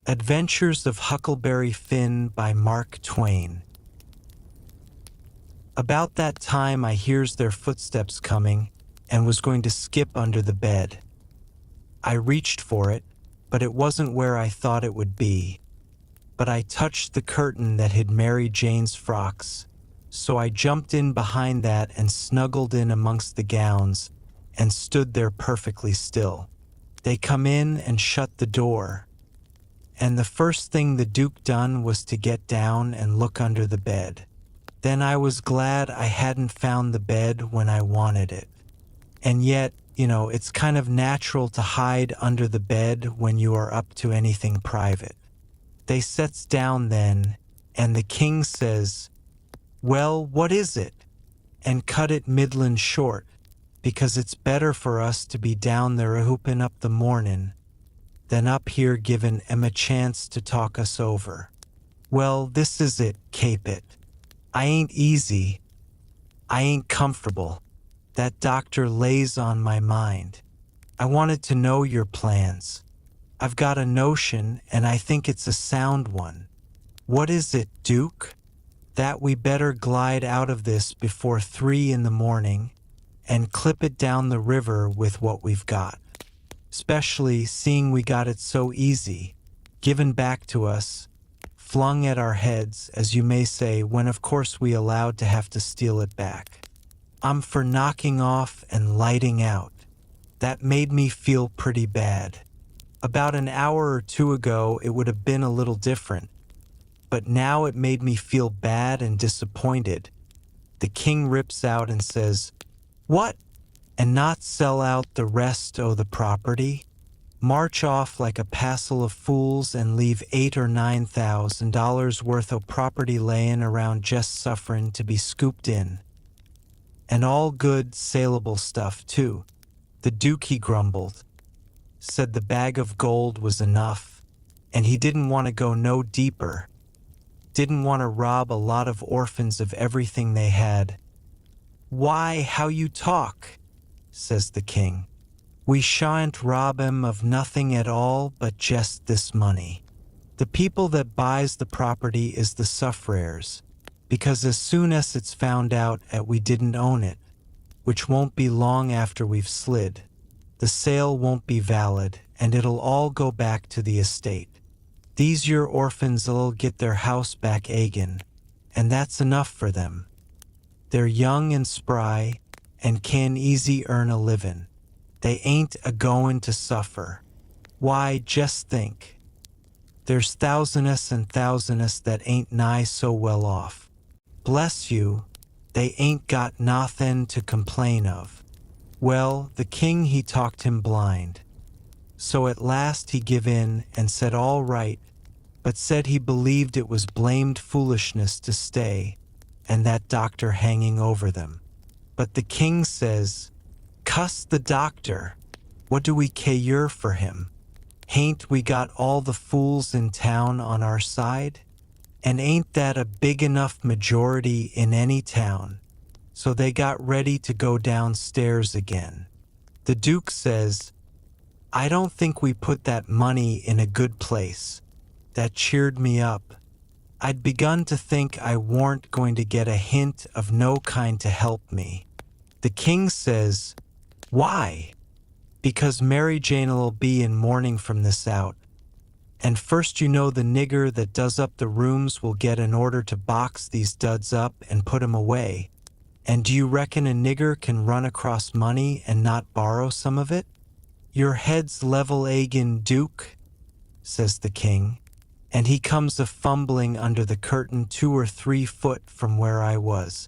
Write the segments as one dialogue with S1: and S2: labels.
S1: Adventures of Huckleberry Finn by Mark Twain. About that time I hears their footsteps coming and was going to skip under the bed. I reached for it, but it wasn't where I thought it would be. But I touched the curtain that hid Mary Jane's frocks, so I jumped in behind that and snuggled in amongst the gowns and stood there perfectly still. They come in and shut the door, and the first thing the Duke done was to get down and look under the bed. Then I was glad I hadn't found the bed when I wanted it. And yet, it's kind of natural to hide under the bed when you are up to anything private. They sets down then, and the king says, "Well, what is it?" and cut it middlin' short, because it's better for us to be down there a-hoopin' up the mornin' than up here givin' 'em a chance to talk us over. Well, this is it, Capet. I ain't easy. I ain't comfortable. That doctor lays on my mind. I wanted to know your plans. I've got a notion, and I think it's a sound one. What is it, Duke? That we better glide out of this before 3 in the morning and clip it down the river with what we've got. Especially seeing we got it so easy, given back to us, flung at our heads, as you may say, when of course we allowed to have to steal it back. I'm for knocking off and lighting out. That made me feel pretty bad. About an hour or two ago it would have been a little different, but now it made me feel bad and disappointed. The king rips out and says, "What? And not sell out the rest o' the property? March off like a passel of fools and leave $8,000 or $9,000 worth o' property layin' around just sufferin' to be scooped in? And all good, saleable stuff, too." The Duke, he grumbled, said the bag of gold was enough, and he didn't want to go no deeper. Didn't want to rob a lot of orphans of everything they had. "Why, how you talk," says the king. "We shan't rob 'em of nothing at all but just this money. The people that buys the property is the suffrares, because as soon as it's found out 'at we didn't own it, which won't be long after we've slid, the sale won't be valid and it'll all go back to the estate. These your orphans'll get their house back agin, and that's enough for them. They're young and spry and can easy earn a livin'. They ain't a-goin' to suffer. Why, just think. There's thousands and thousands that ain't nigh so well off. Bless you, they ain't got nothin' to complain of." Well, the king, he talked him blind. So at last he give in and said all right, but said he believed it was blamed foolishness to stay, and that doctor hanging over them. But the king says, "Cuss the doctor. What do we care for him? Hain't we got all the fools in town on our side? And ain't that a big enough majority in any town?" So they got ready to go downstairs again. The Duke says, "I don't think we put that money in a good place." That cheered me up. I'd begun to think I warn't going to get a hint of no kind to help me. The king says, "Why?" "Because Mary Jane'll be in mourning from this out. And first the nigger that does up the rooms will get an order to box these duds up and put 'em away. And do you reckon a nigger can run across money and not borrow some of it?" "Your head's level agin, Duke," says the king, and he comes a-fumbling under the curtain 2 or 3 foot from where I was.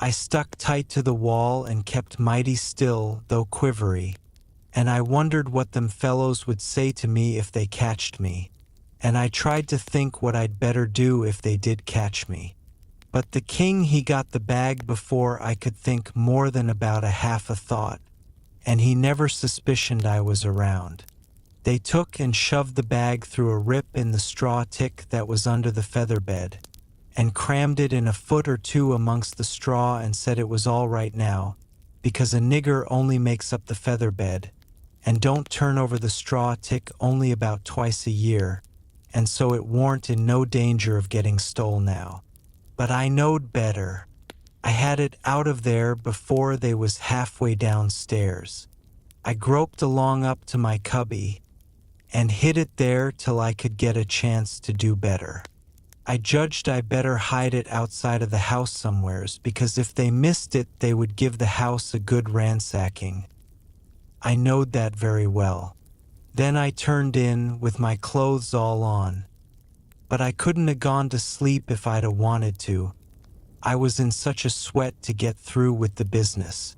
S1: I stuck tight to the wall and kept mighty still, though quivery, and I wondered what them fellows would say to me if they catched me, and I tried to think what I'd better do if they did catch me. But the king, he got the bag before I could think more than about a half a thought, and he never suspicioned I was around. They took and shoved the bag through a rip in the straw tick that was under the feather bed, and crammed it in a foot or two amongst the straw and said it was all right now, because a nigger only makes up the feather bed, and don't turn over the straw tick only about twice a year, and so it warn't in no danger of getting stole now. But I knowed better. I had it out of there before they was halfway downstairs. I groped along up to my cubby and hid it there till I could get a chance to do better. I judged I better hide it outside of the house somewheres, because if they missed it they would give the house a good ransacking. I knowed that very well. Then I turned in with my clothes all on. But I couldn't have gone to sleep if I'd have wanted to. I was in such a sweat to get through with the business.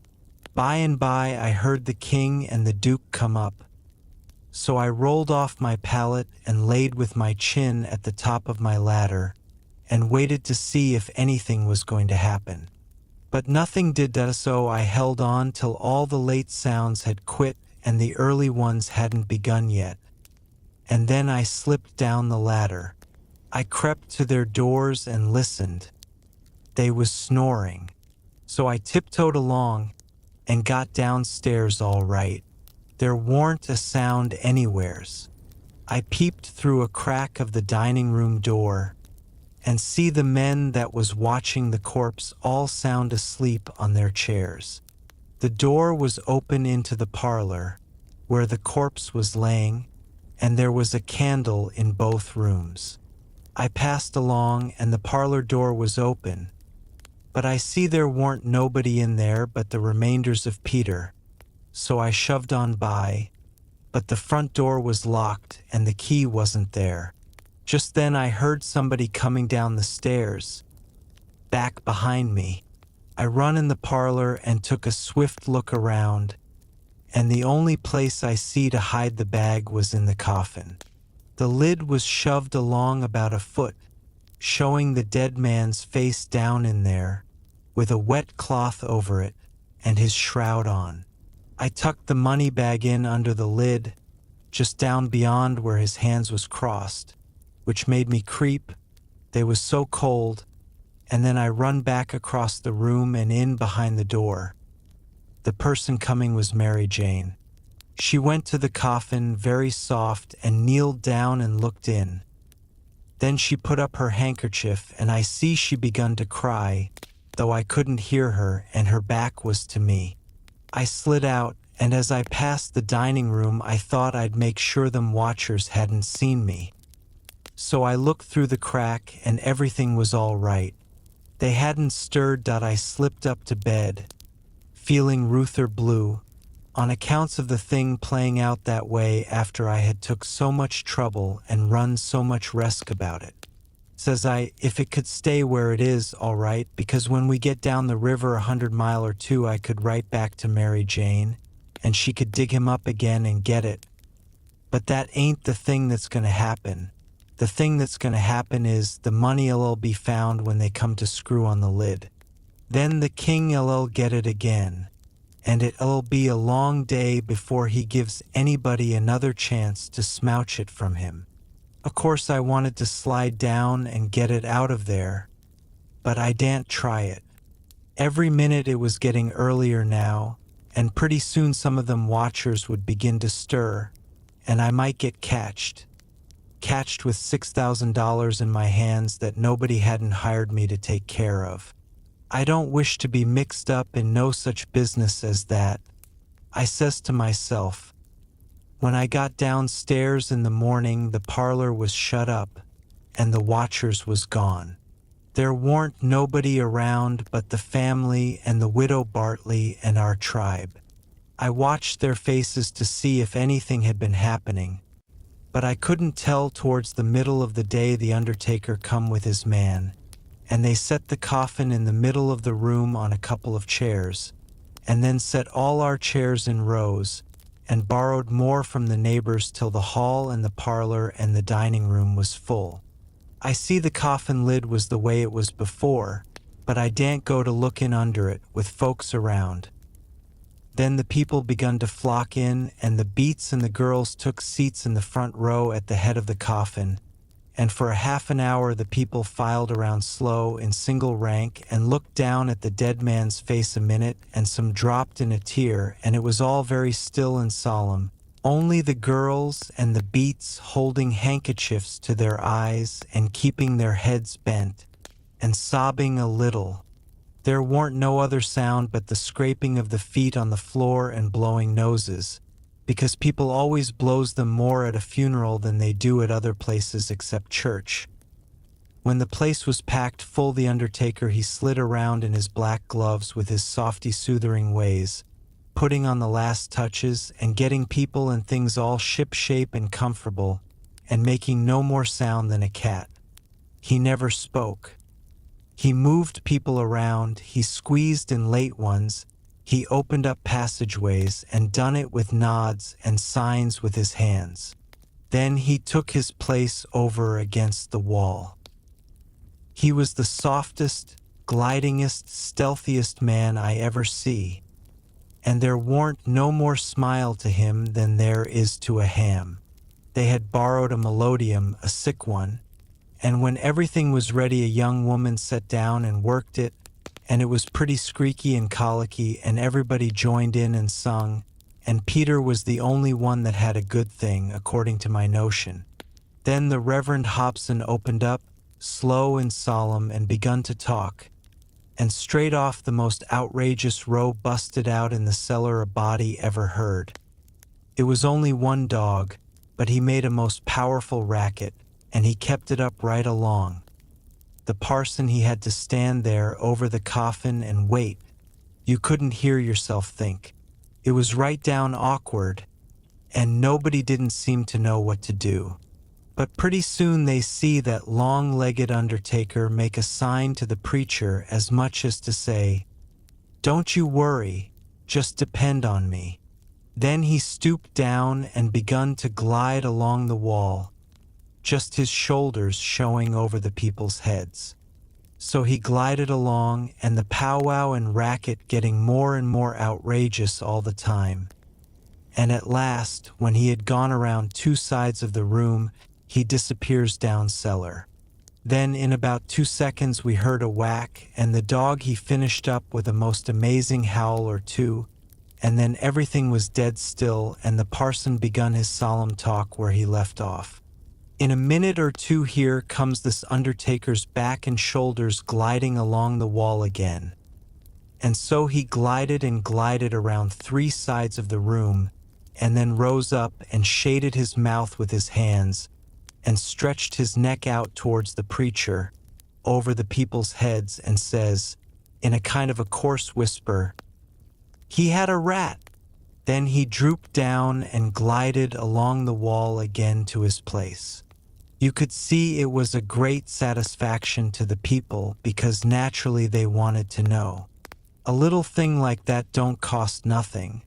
S1: By and by I heard the king and the duke come up. So I rolled off my pallet and laid with my chin at the top of my ladder and waited to see if anything was going to happen. But nothing did that, so I held on till all the late sounds had quit and the early ones hadn't begun yet. And then I slipped down the ladder. I crept to their doors and listened. They was snoring. So I tiptoed along and got downstairs all right. There warn't a sound anywheres. I peeped through a crack of the dining room door and see the men that was watching the corpse all sound asleep on their chairs. The door was open into the parlor where the corpse was laying, and there was a candle in both rooms. I passed along and the parlor door was open, but I see there warn't nobody in there but the remainders of Peter. So I shoved on by, but the front door was locked and the key wasn't there. Just then I heard somebody coming down the stairs, back behind me. I run in the parlor and took a swift look around, and the only place I see to hide the bag was in the coffin. The lid was shoved along about a foot, showing the dead man's face down in there, with a wet cloth over it and his shroud on. I tucked the money bag in under the lid, just down beyond where his hands was crossed, which made me creep. They was so cold, and then I run back across the room and in behind the door. The person coming was Mary Jane. She went to the coffin very soft and kneeled down and looked in. Then she put up her handkerchief and I see she begun to cry, though I couldn't hear her and her back was to me. I slid out, and as I passed the dining room I thought I'd make sure them watchers hadn't seen me. So I looked through the crack and everything was all right. They hadn't stirred. I slipped up to bed, feeling ruther blue, on accounts of the thing playing out that way after I had took so much trouble and run so much risk about it. Says I, if it could stay where it is, all right, because when we get down the river 100 mile or two I could write back to Mary Jane, and she could dig him up again and get it. But that ain't the thing that's gonna happen. The thing that's gonna happen is the money'll be found when they come to screw on the lid. Then the king'll get it again, and it'll be a long day before he gives anybody another chance to smouch it from him. Of course I wanted to slide down and get it out of there, but I daren't try it. Every minute it was getting earlier now, and pretty soon some of them watchers would begin to stir, and I might get catched with $6,000 in my hands that nobody hadn't hired me to take care of. I don't wish to be mixed up in no such business as that, I says to myself. When I got downstairs in the morning, the parlor was shut up, and the watchers was gone. There warn't nobody around but the family and the widow Bartley and our tribe. I watched their faces to see if anything had been happening, but I couldn't tell. Towards the middle of the day the undertaker come with his man, and they set the coffin in the middle of the room on a couple of chairs, and then set all our chairs in rows, and borrowed more from the neighbors till the hall and the parlor and the dining room was full. I see the coffin lid was the way it was before, but I daren't go to look in under it with folks around. Then the people begun to flock in, and the beats and the girls took seats in the front row at the head of the coffin, and for a half an hour the people filed around slow in single rank and looked down at the dead man's face a minute, and some dropped in a tear, and it was all very still and solemn, Only the girls and the beats holding handkerchiefs to their eyes and keeping their heads bent, and sobbing a little. There warn't no other sound but the scraping of the feet on the floor and blowing noses, because people always blows them more at a funeral than they do at other places except church. When the place was packed full, the undertaker he slid around in his black gloves with his softy soothing ways, putting on the last touches and getting people and things all ship-shape and comfortable, and making no more sound than a cat. He never spoke. He moved people around, he squeezed in late ones, he opened up passageways and done it with nods and signs with his hands. Then he took his place over against the wall. He was the softest, glidingest, stealthiest man I ever see, and there warn't no more smile to him than there is to a ham. They had borrowed a melodeon, a sick one, and when everything was ready a young woman sat down and worked it, and it was pretty squeaky and colicky, and everybody joined in and sung, and Peter was the only one that had a good thing, according to my notion. Then the Reverend Hobson opened up, slow and solemn, and begun to talk, and straight off the most outrageous row busted out in the cellar a body ever heard. It was only one dog, but he made a most powerful racket, and he kept it up right along. The parson, he had to stand there over the coffin and wait. You couldn't hear yourself think. It was right down awkward, and nobody didn't seem to know what to do. But pretty soon they see that long-legged undertaker make a sign to the preacher as much as to say, "Don't you worry, just depend on me." Then he stooped down and begun to glide along the wall, just his shoulders showing over the people's heads. So he glided along, and the powwow and racket getting more and more outrageous all the time. And at last, when he had gone around 2 sides of the room, he disappears down cellar. Then in about 2 seconds we heard a whack, and the dog he finished up with a most amazing howl or two, and then everything was dead still, and the parson begun his solemn talk where he left off. In a minute or two here comes this undertaker's back and shoulders gliding along the wall again. And so he glided and glided around 3 sides of the room, and then rose up and shaded his mouth with his hands, and stretched his neck out towards the preacher, over the people's heads, and says, in a kind of a coarse whisper, "He had a rat." Then he drooped down and glided along the wall again to his place. You could see it was a great satisfaction to the people, because naturally they wanted to know. A little thing like that don't cost nothing,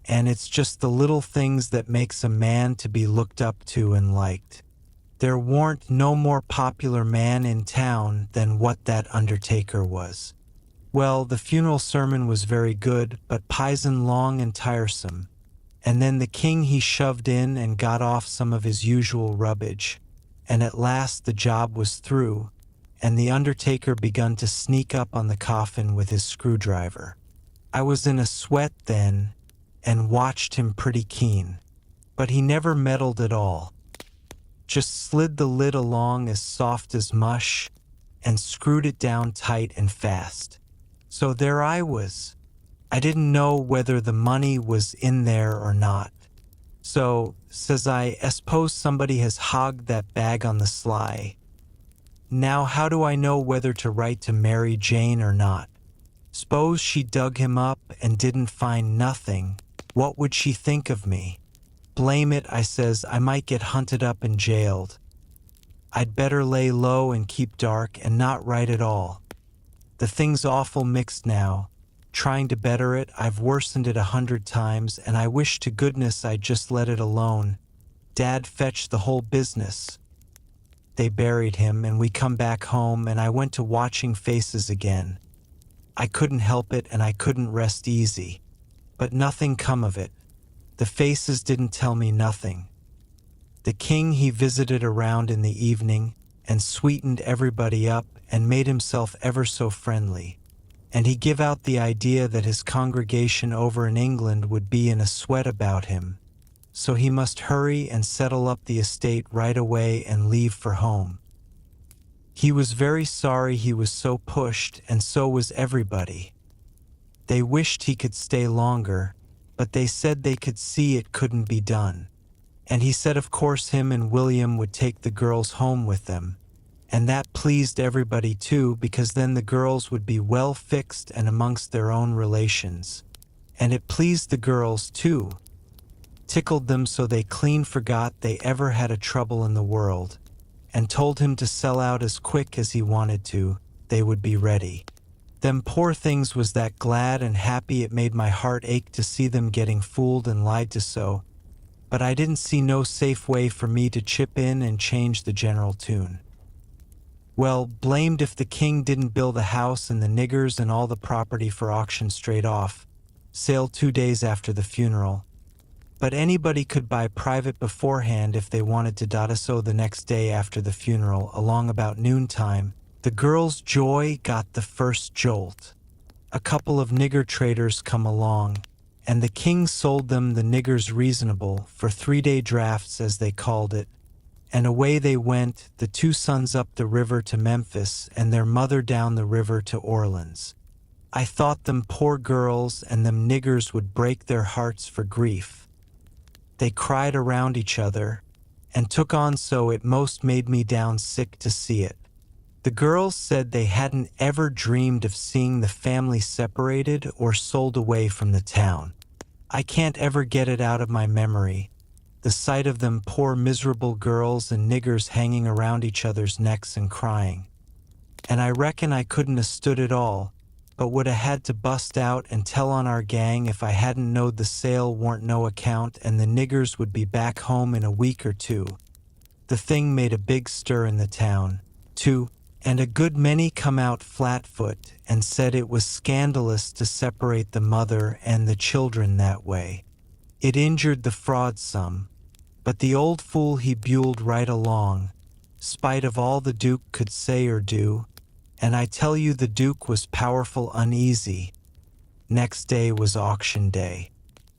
S1: and it's just the little things that makes a man to be looked up to and liked. There warn't no more popular man in town than what that undertaker was. Well, the funeral sermon was very good, but pison long and tiresome, and then the king he shoved in and got off some of his usual rubbish, and at last the job was through, and the undertaker begun to sneak up on the coffin with his screwdriver. I was in a sweat then, and watched him pretty keen, but he never meddled at all. Just slid the lid along as soft as mush, and screwed it down tight and fast. So there I was. I didn't know whether the money was in there or not. So, says I suppose somebody has hogged that bag on the sly. Now how do I know whether to write to Mary Jane or not? S'pose she dug him up and didn't find nothing. What would she think of me? Blame it, I says, I might get hunted up and jailed. I'd better lay low and keep dark and not write at all. The thing's awful mixed now. Trying to better it, I've worsened it 100 times, and I wish to goodness I'd just let it alone. Dad fetched the whole business. They buried him, and we come back home, and I went to watching faces again. I couldn't help it, and I couldn't rest easy. But nothing come of it. The faces didn't tell me nothing. The king he visited around in the evening, and sweetened everybody up, and made himself ever so friendly. And he give out the idea that his congregation over in England would be in a sweat about him. so he must hurry and settle up the estate right away and leave for home. He was very sorry he was so pushed, and so was everybody. They wished he could stay longer, but they said they could see it couldn't be done. And he said of course him and William would take the girls home with them, and that pleased everybody too, because then the girls would be well fixed and amongst their own relations. And it pleased the girls too, tickled them so they clean forgot they ever had a trouble in the world, and told him to sell out as quick as he wanted to, they would be ready. Them poor things was that glad and happy it made my heart ache to see them getting fooled and lied to so, but I didn't see no safe way for me to chip in and change the general tune. Well, blamed if the king didn't build the house and the niggers and all the property for auction straight off, sale 2 days after the funeral. But anybody could buy private beforehand if they wanted to. So the next day after the funeral, along about noontime, the girls' joy got the first jolt. A couple of nigger traders come along, and the king sold them the niggers reasonable for 3-day drafts as they called it, and away they went, the 2 sons up the river to Memphis and their mother down the river to Orleans. I thought them poor girls and them niggers would break their hearts for grief. They cried around each other, and took on so it most made me down sick to see it. The girls said they hadn't ever dreamed of seeing the family separated or sold away from the town. I can't ever get it out of my memory, the sight of them poor miserable girls and niggers hanging around each other's necks and crying. And I reckon I couldn't have stood it all, but would have had to bust out and tell on our gang if I hadn't knowed the sale warn't no account and the niggers would be back home in a week or 2. The thing made a big stir in the town, too, and a good many come out flatfoot and said it was scandalous to separate the mother and the children that way. It injured the fraud some, but the old fool he buled right along, spite of all the Duke could say or do, and I tell you the Duke was powerful uneasy. Next day was auction day.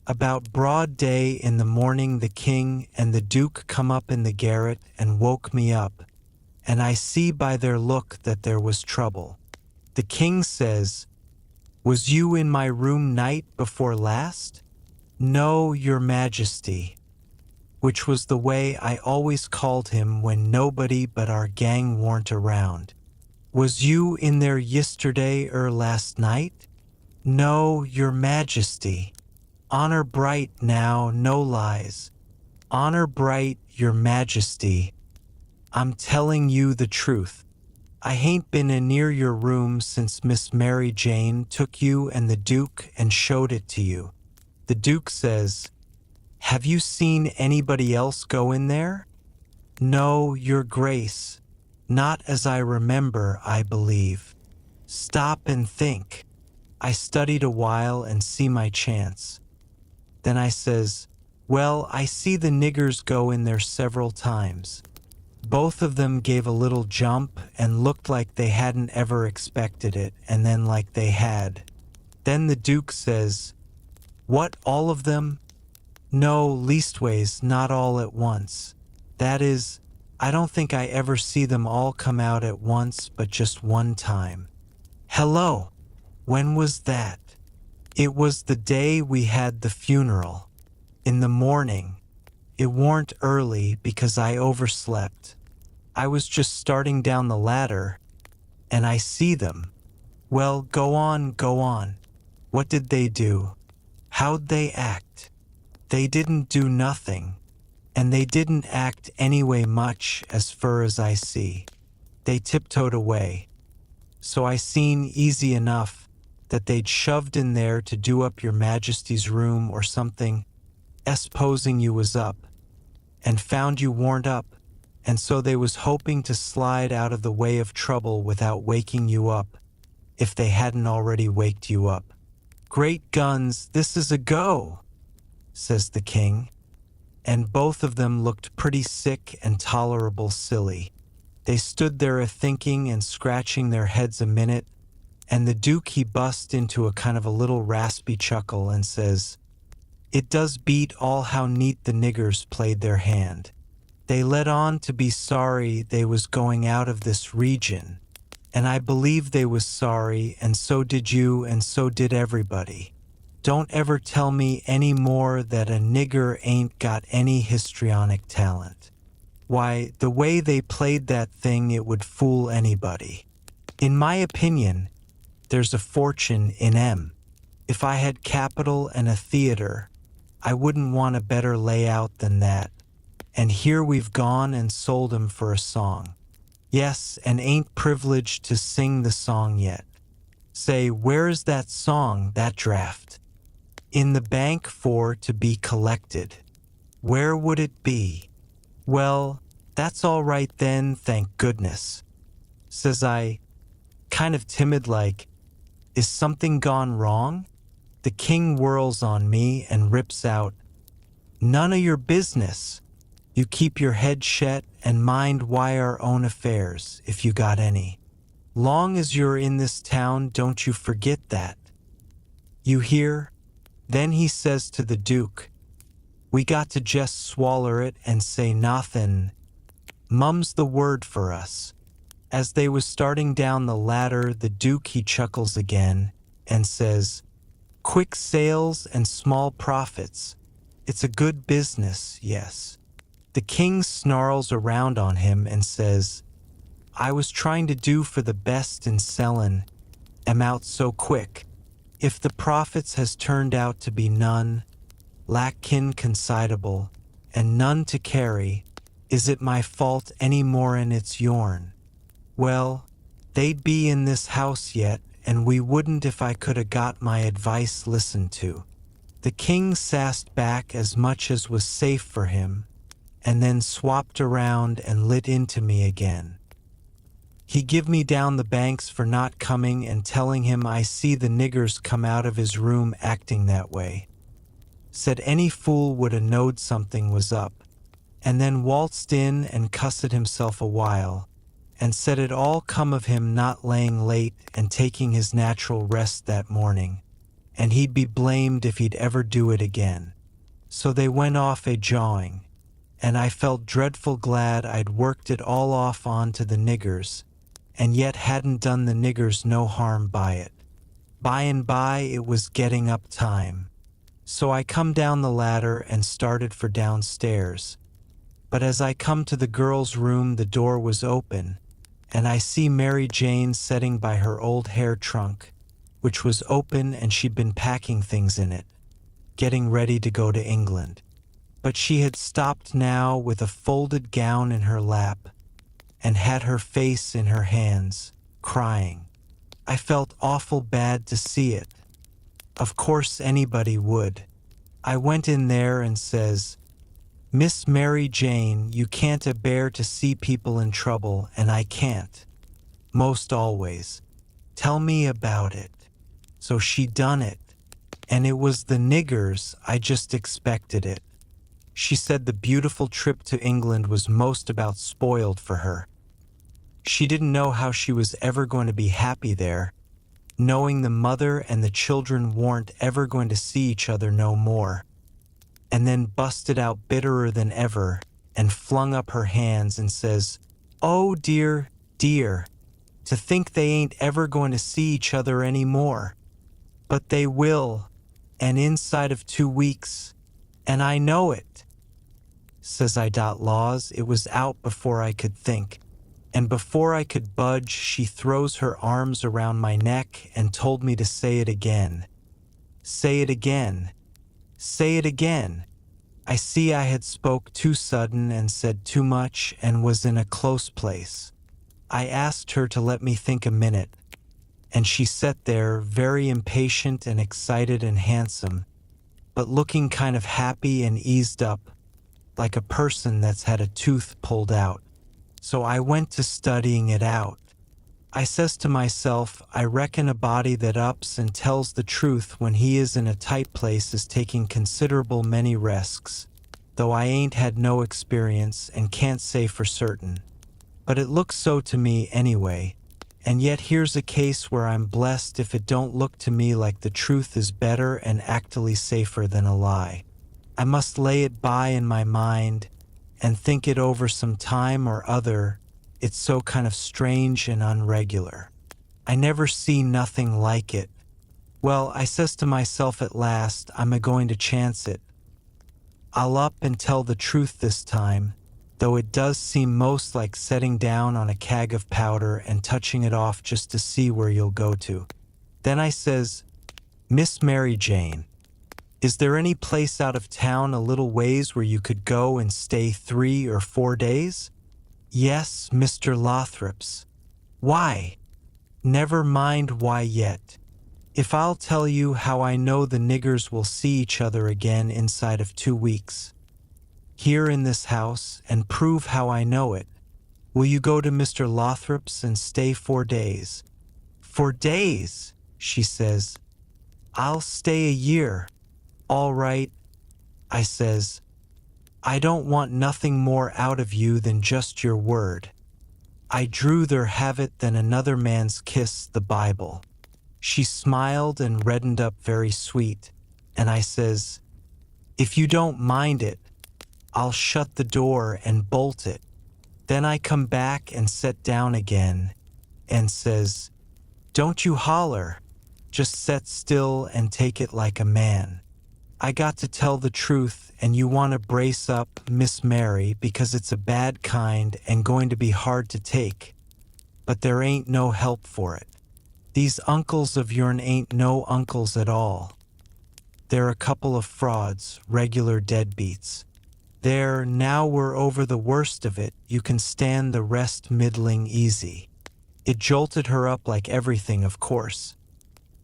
S1: About broad day in the morning the king and the Duke come up in the garret and woke me up, and I see by their look that there was trouble. The king says, "Was you in my room night before last?" "No, your majesty," which was the way I always called him when nobody but our gang warn't around. "Was you in there yesterday or last night?" "No, your majesty." "Honor bright now, no lies." "Honor bright, your majesty. I'm telling you the truth. I hain't been in near your room since Miss Mary Jane took you and the Duke and showed it to you." The Duke says, "Have you seen anybody else go in there?" "No, your grace. Not as I remember, I believe." "Stop and think." I studied a while and see my chance. Then I says, "Well, I see the niggers go in there several times." Both of them gave a little jump and looked like they hadn't ever expected it, and then like they had. Then the Duke says, "What, all of them?" "No, leastways, not all at once. That is, I don't think I ever see them all come out at once, but just one time." "Hello! When was that?" "It was the day we had the funeral. In the morning. It warn't early because I overslept. I was just starting down the ladder, and I see them." "Well, go on, go on. What did they do? How'd they act?" "They didn't do nothing. And they didn't act anyway much as fur as I see. They tiptoed away. So I seen easy enough that they'd shoved in there to do up your majesty's room or something, supposing you was up, and found you warn't up, and so they was hoping to slide out of the way of trouble without waking you up, if they hadn't already waked you up." "Great guns, this is a go," says the king. And both of them looked pretty sick and tolerable silly. They stood there a-thinking and scratching their heads a minute, and the Duke he bust into a kind of a little raspy chuckle and says, It does beat all how neat the niggers played their hand. They let on to be sorry they was going out of this region, and I believe they was sorry, and so did you, and so did everybody. Don't ever tell me any more that a nigger ain't got any histrionic talent. Why, the way they played that thing, it would fool anybody. In my opinion, there's a fortune in 'em. If I had capital and a theater, I wouldn't want a better layout than that. And here we've gone and sold 'em for a song. Yes, and ain't privileged to sing the song yet. Say, where's that song, that draft? In the bank for to be collected. Where would it be? Well, that's all right then, thank goodness. Says I, kind of timid like, is something gone wrong? The king whirls on me and rips out, none of your business. You keep your head shet and mind why our own affairs, if you got any. Long as you're in this town, don't you forget that. You hear? Then he says to the Duke, we got to just swaller it and say nothin'. Mum's the word for us. As they was starting down the ladder, the Duke he chuckles again and says, quick sales and small profits. It's a good business, yes. The king snarls around on him and says, I was trying to do for the best in sellin', am out so quick. If the profits has turned out to be none, lackin' considerable, and none to carry, is it my fault any more'n it's yourn? Well, they'd be in this house yet, and we wouldn't if I could 'a' got my advice listened to. The king sassed back as much as was safe for him, and then swapped around and lit into me again. He give me down the banks for not coming and telling him I see the niggers come out of his room acting that way. Said any fool would 'a' knowed something was up, and then waltzed in and cussed himself a while, and said it all come of him not laying late and taking his natural rest that morning, and he'd be blamed if he'd ever do it again. So they went off a jawing, and I felt dreadful glad I'd worked it all off on to the niggers, and yet hadn't done the niggers no harm by it. By and by it was getting up time, so I come down the ladder and started for downstairs. But as I come to the girl's room, the door was open, and I see Mary Jane setting by her old hair trunk, which was open and she'd been packing things in it, getting ready to go to England. But she had stopped now with a folded gown in her lap and had her face in her hands, crying. I felt awful bad to see it. Of course anybody would. I went in there and says, Miss Mary Jane, you can't a bear to see people in trouble, and I can't. Most always. Tell me about it. So she done it. And it was the niggers, I just expected it. She said the beautiful trip to England was most about spoiled for her. She didn't know how she was ever going to be happy there, knowing the mother and the children weren't ever going to see each other no more. And then busted out bitterer than ever and flung up her hands and says, oh dear, dear, to think they ain't ever going to see each other any more. But they will, and inside of 2 weeks, and I know it. Says I, laws, it was out before I could think, and before I could budge, she throws her arms around my neck and told me to say it again. Say it again. Say it again. I see I had spoke too sudden and said too much and was in a close place. I asked her to let me think a minute, and she sat there very impatient and excited and handsome, but looking kind of happy and eased up, like a person that's had a tooth pulled out. So I went to studying it out. I says to myself, I reckon a body that ups and tells the truth when he is in a tight place is taking considerable many risks, though I ain't had no experience and can't say for certain. But it looks so to me anyway. And yet here's a case where I'm blessed if it don't look to me like the truth is better and actually safer than a lie. I must lay it by in my mind and think it over some time or other. It's so kind of strange and unregular. I never see nothing like it. Well, I says to myself at last, I'm a-going to chance it. I'll up and tell the truth this time, though it does seem most like setting down on a keg of powder and touching it off just to see where you'll go to. Then I says, Miss Mary Jane, is there any place out of town a little ways where you could go and stay 3 or 4 days? Yes, Mr. Lothrop's. Why? Never mind why yet. If I'll tell you how I know the niggers will see each other again inside of 2 weeks, here in this house, and prove how I know it, will you go to Mr. Lothrop's and stay 4 days? 4 days, she says. I'll stay a year. All right, I says. I don't want nothing more out of you than just your word. I druther have it than another man's kiss, the Bible. She smiled and reddened up very sweet, and I says, if you don't mind it, I'll shut the door and bolt it. Then I come back and set down again and says, don't you holler, just set still and take it like a man. I got to tell the truth, and you want to brace up, Miss Mary, because it's a bad kind and going to be hard to take. But there ain't no help for it. These uncles of yourn ain't no uncles at all. They're a couple of frauds, regular deadbeats. There, now we're over the worst of it, you can stand the rest middling easy. It jolted her up like everything, of course.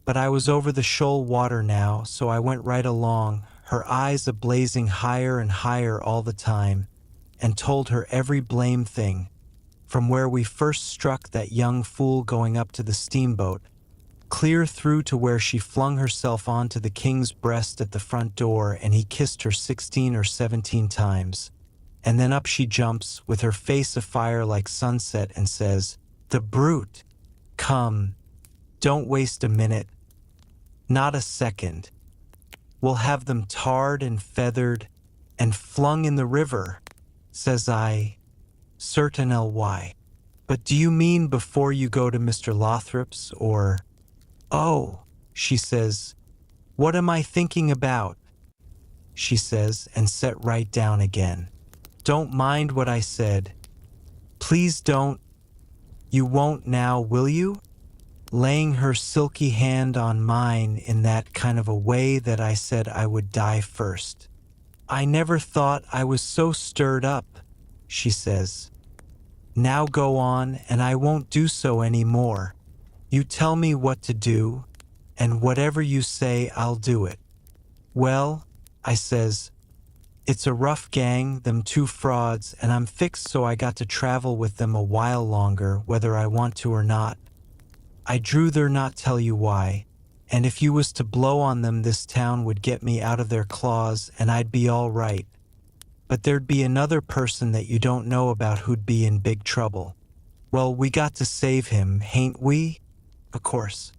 S1: But I was over the shoal water now, so I went right along, her eyes a-blazing higher and higher all the time, and told her every blame thing, from where we first struck that young fool going up to the steamboat, clear through to where she flung herself onto the king's breast at the front door and he kissed her 16 or 17 times. And then up she jumps, with her face afire like sunset, and says, the brute! Come, don't waste a minute. Not a second. We'll have them tarred and feathered and flung in the river. Says I, certain Ly. But do you mean before you go to Mr. Lothrop's, or? Oh, she says, what am I thinking about? She says, and set right down again. Don't mind what I said. Please don't. You won't now, will you? Laying her silky hand on mine in that kind of a way that I said I would die first. I never thought I was so stirred up, she says. Now go on, and I won't do so any more. You tell me what to do, and whatever you say, I'll do it. Well, I says, it's a rough gang, them 2 frauds, and I'm fixed so I got to travel with them a while longer, whether I want to or not. I druther not tell you why, and if you was to blow on them, this town would get me out of their claws and I'd be all right. But there'd be another person that you don't know about who'd be in big trouble. Well, we got to save him, hain't we? Of course.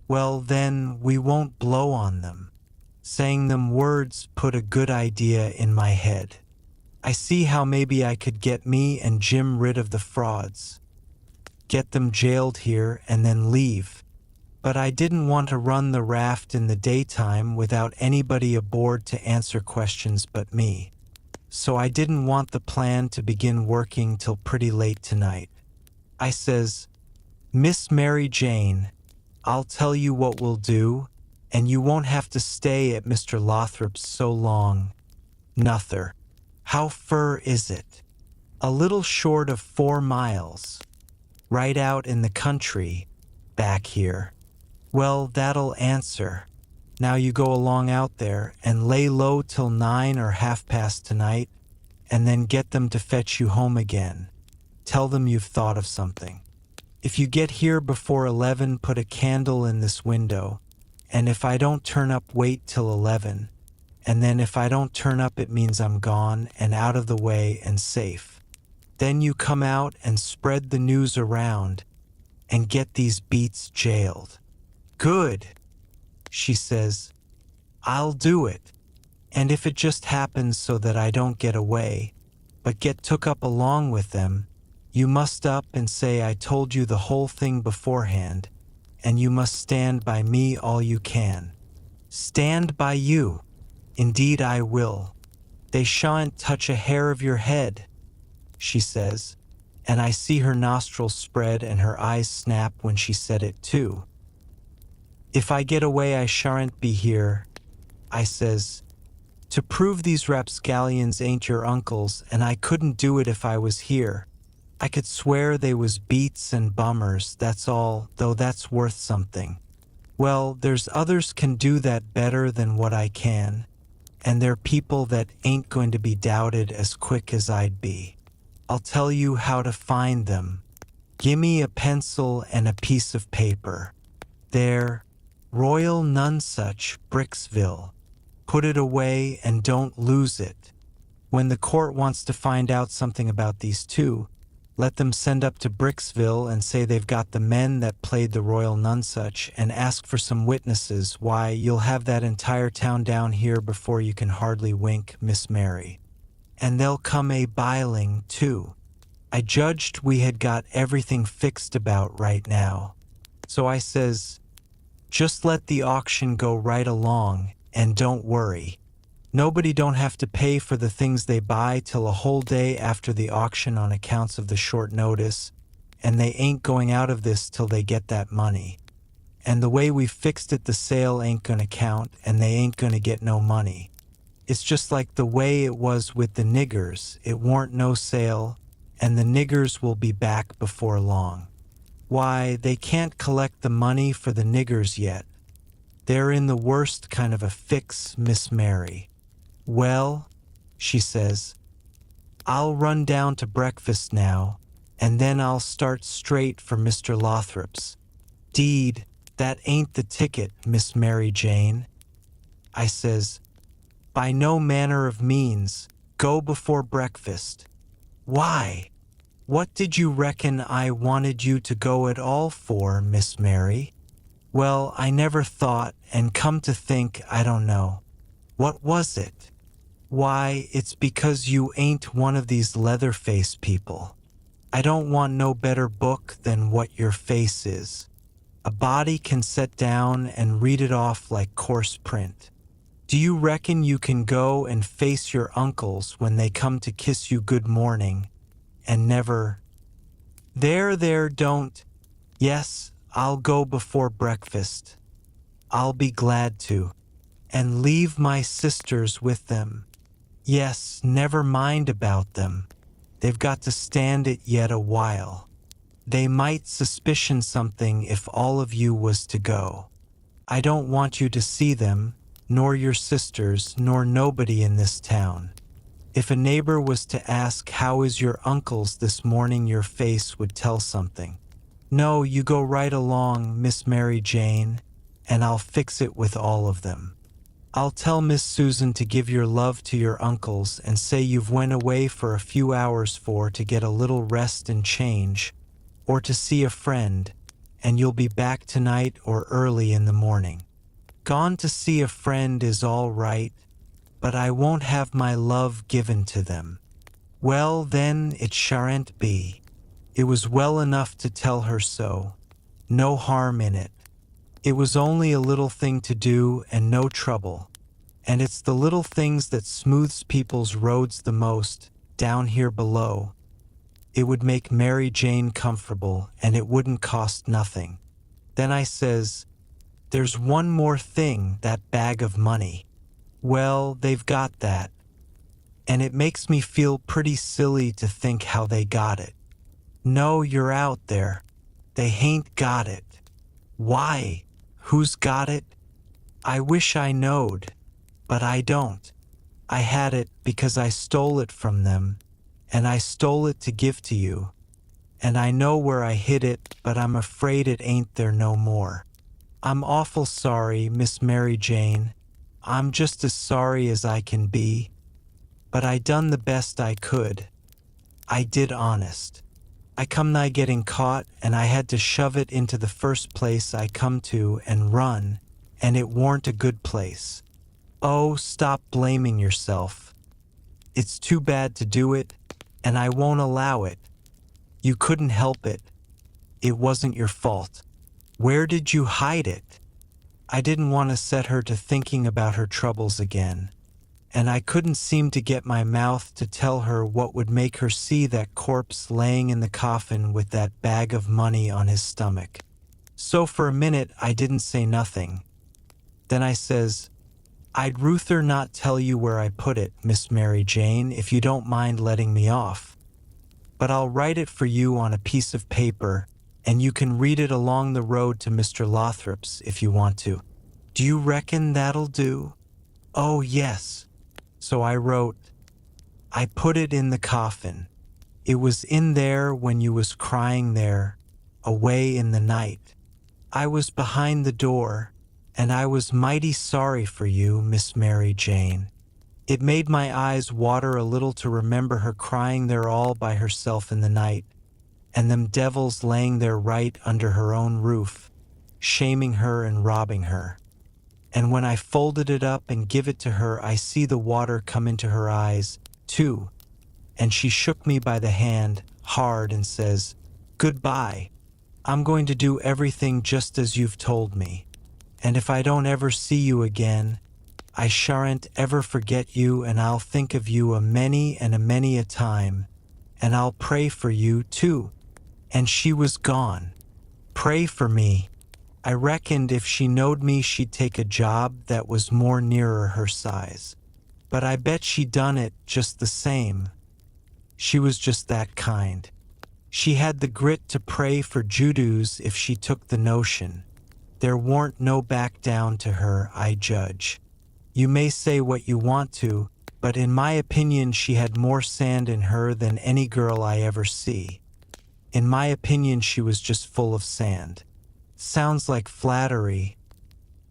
S1: Well, then, we won't blow on them. Saying them words put a good idea in my head. I see how maybe I could get me and Jim rid of the frauds. Get them jailed here and then leave. But I didn't want to run the raft in the daytime without anybody aboard to answer questions but me. So I didn't want the plan to begin working till pretty late tonight. I says, Miss Mary Jane, I'll tell you what we'll do, and you won't have to stay at Mr. Lothrop's so long. Nother. How fur is it? A little short of 4 miles. Right out in the country, back here. Well, that'll answer. Now you go along out there and lay low till 9 or 1/2 tonight, and then get them to fetch you home again. Tell them you've thought of something. If you get here before 11, put a candle in this window, and if I don't turn up, wait till 11, and then if I don't turn up, it means I'm gone and out of the way and safe. Then you come out and spread the news around, and get these beats jailed. Good, she says. I'll do it. And if it just happens so that I don't get away, but get took up along with them, you must up and say I told you the whole thing beforehand, and you must stand by me all you can. Stand by you. Indeed I will. They shan't touch a hair of your head, she says, and I see her nostrils spread and her eyes snap when she said it too. If I get away I shan't be here, I says. To prove these rapscallions ain't your uncles, and I couldn't do it if I was here. I could swear they was beats and bummers, that's all, though that's worth something. Well, there's others can do that better than what I can, and they're people that ain't going to be doubted as quick as I'd be. I'll tell you how to find them. Gimme a pencil and a piece of paper. There, Royal Nonsuch, Bricksville. Put it away and don't lose it. When the court wants to find out something about these two, let them send up to Bricksville and say they've got the men that played the Royal Nonsuch and ask for some witnesses. Why, you'll have that entire town down here before you can hardly wink, Miss Mary. And they'll come a-biling, too. I judged we had got everything fixed about right now. So I says, just let the auction go right along, and don't worry. Nobody don't have to pay for the things they buy till a whole day after the auction on accounts of the short notice, and they ain't going out of this till they get that money. And the way we fixed it, the sale ain't gonna count, and they ain't gonna get no money. It's just like the way it was with the niggers. It warn't no sale, and the niggers will be back before long. Why, they can't collect the money for the niggers yet. They're in the worst kind of a fix, Miss Mary. Well, she says, I'll run down to breakfast now, and then I'll start straight for Mr. Lothrop's. Deed, that ain't the ticket, Miss Mary Jane. I says, by no manner of means, go before breakfast. Why? What did you reckon I wanted you to go at all for, Miss Mary? Well, I never thought, and come to think, I don't know. What was it? Why, it's because you ain't one of these leather-faced people. I don't want no better book than what your face is. A body can set down and read it off like coarse print. Do you reckon you can go and face your uncles when they come to kiss you good morning, and never... There, don't. Yes, I'll go before breakfast. I'll be glad to. And leave my sisters with them. Yes, never mind about them. They've got to stand it yet a while. They might suspicion something if all of you was to go. I don't want you to see them, nor your sisters, nor nobody in this town. If a neighbor was to ask, how is your uncles this morning, your face would tell something. No, you go right along, Miss Mary Jane, and I'll fix it with all of them. I'll tell Miss Susan to give your love to your uncles and say you've went away for a few hours to get a little rest and change, or to see a friend, and you'll be back tonight or early in the morning. Gone to see a friend is all right, but I won't have my love given to them. Well, then, it shan't be. It was well enough to tell her so. No harm in it. It was only a little thing to do and no trouble. And it's the little things that smooths people's roads the most, down here below. It would make Mary Jane comfortable, and it wouldn't cost nothing. Then I says, there's one more thing, that bag of money. Well, they've got that. And it makes me feel pretty silly to think how they got it. No, you're out there. They hain't got it. Why? Who's got it? I wish I knowed, but I don't. I had it because I stole it from them, and I stole it to give to you. And I know where I hid it, but I'm afraid it ain't there no more. I'm awful sorry, Miss Mary Jane. I'm just as sorry as I can be. But I done the best I could. I did honest. I come nigh getting caught, and I had to shove it into the first place I come to and run, and it warn't a good place. Oh, stop blaming yourself. It's too bad to do it, and I won't allow it. You couldn't help it. It wasn't your fault. Where did you hide it? I didn't want to set her to thinking about her troubles again, and I couldn't seem to get my mouth to tell her what would make her see that corpse laying in the coffin with that bag of money on his stomach. So for a minute I didn't say nothing. Then I says, I'd ruther not tell you where I put it, Miss Mary Jane, if you don't mind letting me off. But I'll write it for you on a piece of paper, and you can read it along the road to Mr. Lothrop's if you want to. Do you reckon that'll do? Oh, yes. So I wrote, I put it in the coffin. It was in there when you was crying there, away in the night. I was behind the door, and I was mighty sorry for you, Miss Mary Jane. It made my eyes water a little to remember her crying there all by herself in the night, and them devils laying there right under her own roof, shaming her and robbing her. And when I folded it up and give it to her, I see the water come into her eyes, too, and she shook me by the hand, hard, and says, Goodbye. I'm going to do everything just as you've told me, and if I don't ever see you again, I shan't ever forget you, and I'll think of you a many a time, and I'll pray for you, too. And she was gone. Pray for me. I reckoned if she knowed me she'd take a job that was more nearer her size. But I bet she done it just the same. She was just that kind. She had the grit to pray for Judos if she took the notion. There warn't no back down to her, I judge. You may say what you want to, but in my opinion she had more sand in her than any girl I ever see. In my opinion she was just full of sand. Sounds like flattery,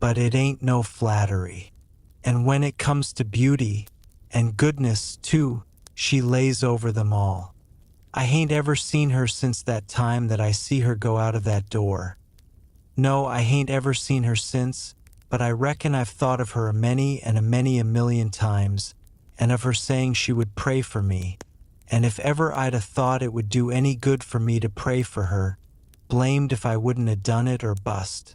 S1: but it ain't no flattery. And when it comes to beauty, and goodness too, she lays over them all. I hain't ever seen her since that time that I see her go out of that door. No, I hain't ever seen her since, but I reckon I've thought of her a many a million times, and of her saying she would pray for me, and if ever I'd a thought it would do any good for me to pray for her, blamed if I wouldn't have done it or bust.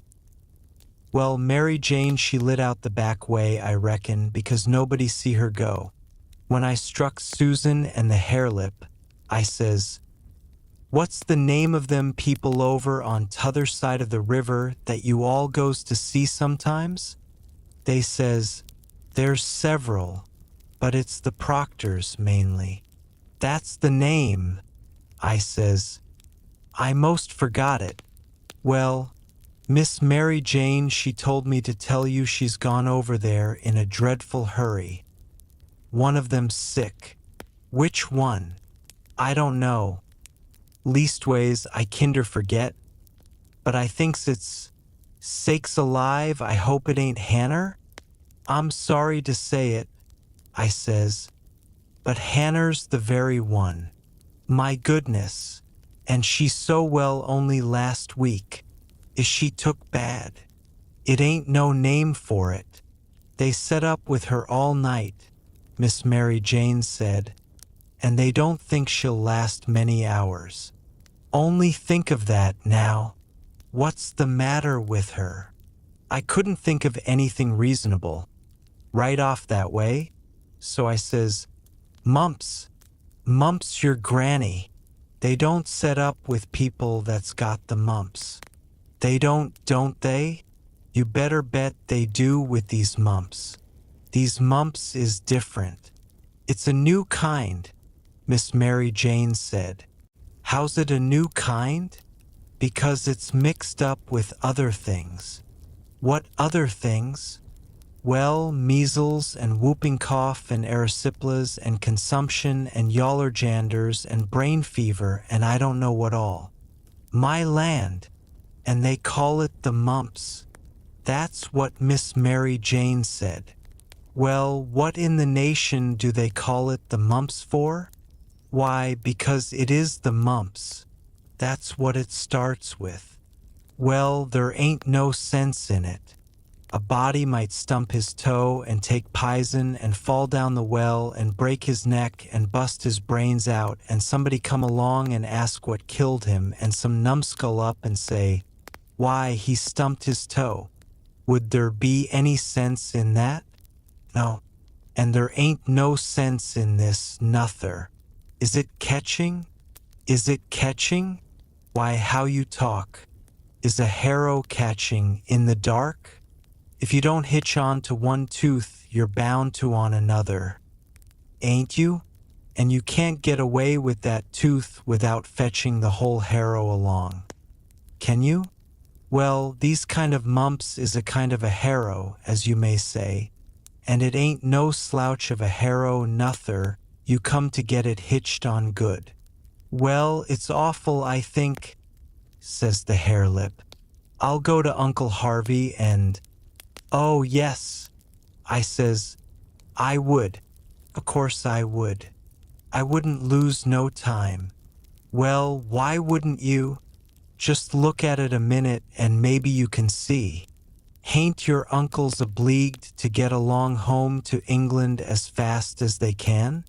S1: Well, Mary Jane, she lit out the back way, I reckon, because nobody see her go. When I struck Susan and the harelip, I says, What's the name of them people over on t'other side of the river that you all goes to see sometimes? They says, There's several, but it's the Proctors mainly. That's the name, I says. I most forgot it. Well, Miss Mary Jane, she told me to tell you she's gone over there in a dreadful hurry. One of them's sick. Which one? I don't know. Leastways, I kinder forget, but I thinks it's, sakes alive, I hope it ain't Hanner? I'm sorry to say it, I says, but Hanner's the very one. My goodness, and she so well only last week. Is she took bad? It ain't no name for it. They set up with her all night, Miss Mary Jane said, and they don't think she'll last many hours. Only think of that now. What's the matter with her? I couldn't think of anything reasonable, right off that way, so I says, Mumps, your granny. They don't set up with people that's got the mumps. They don't they? You better bet they do with these mumps. These mumps is different. It's a new kind, Miss Mary Jane said. How's it a new kind? Because it's mixed up with other things. What other things? Well, measles and whooping cough and erysipelas and consumption and yallerjanders and brain fever and I don't know what all. My land, and they call it the mumps. That's what Miss Mary Jane said. Well, what in the nation do they call it the mumps for? Why, because it is the mumps. that's what it starts with. Well, there ain't no sense in it. A body might stump his toe and take pison and fall down the well and break his neck and bust his brains out, and somebody come along and ask what killed him, and some numbskull up and say, "Why, he stumped his toe." Would there be any sense in that? No. And there ain't no sense in this, nother. Is it catching? Is it catching? Why, how you talk. Is a harrow catching in the dark? If you don't hitch on to one tooth, you're bound to on another. Ain't you? And you can't get away with that tooth without fetching the whole harrow along. Can you? Well, these kind of mumps is a kind of a harrow, as you may say, and it ain't no slouch of a harrow, nother. You come to get it hitched on good. Well, it's awful, I think, says the harelip. I'll go to Uncle Harvey and... Oh, yes, I says, I would. Of course I would. I wouldn't lose no time. Well, why wouldn't you? Just look at it a minute and maybe you can see. Hain't your uncles obleeged to get along home to England as fast as they can?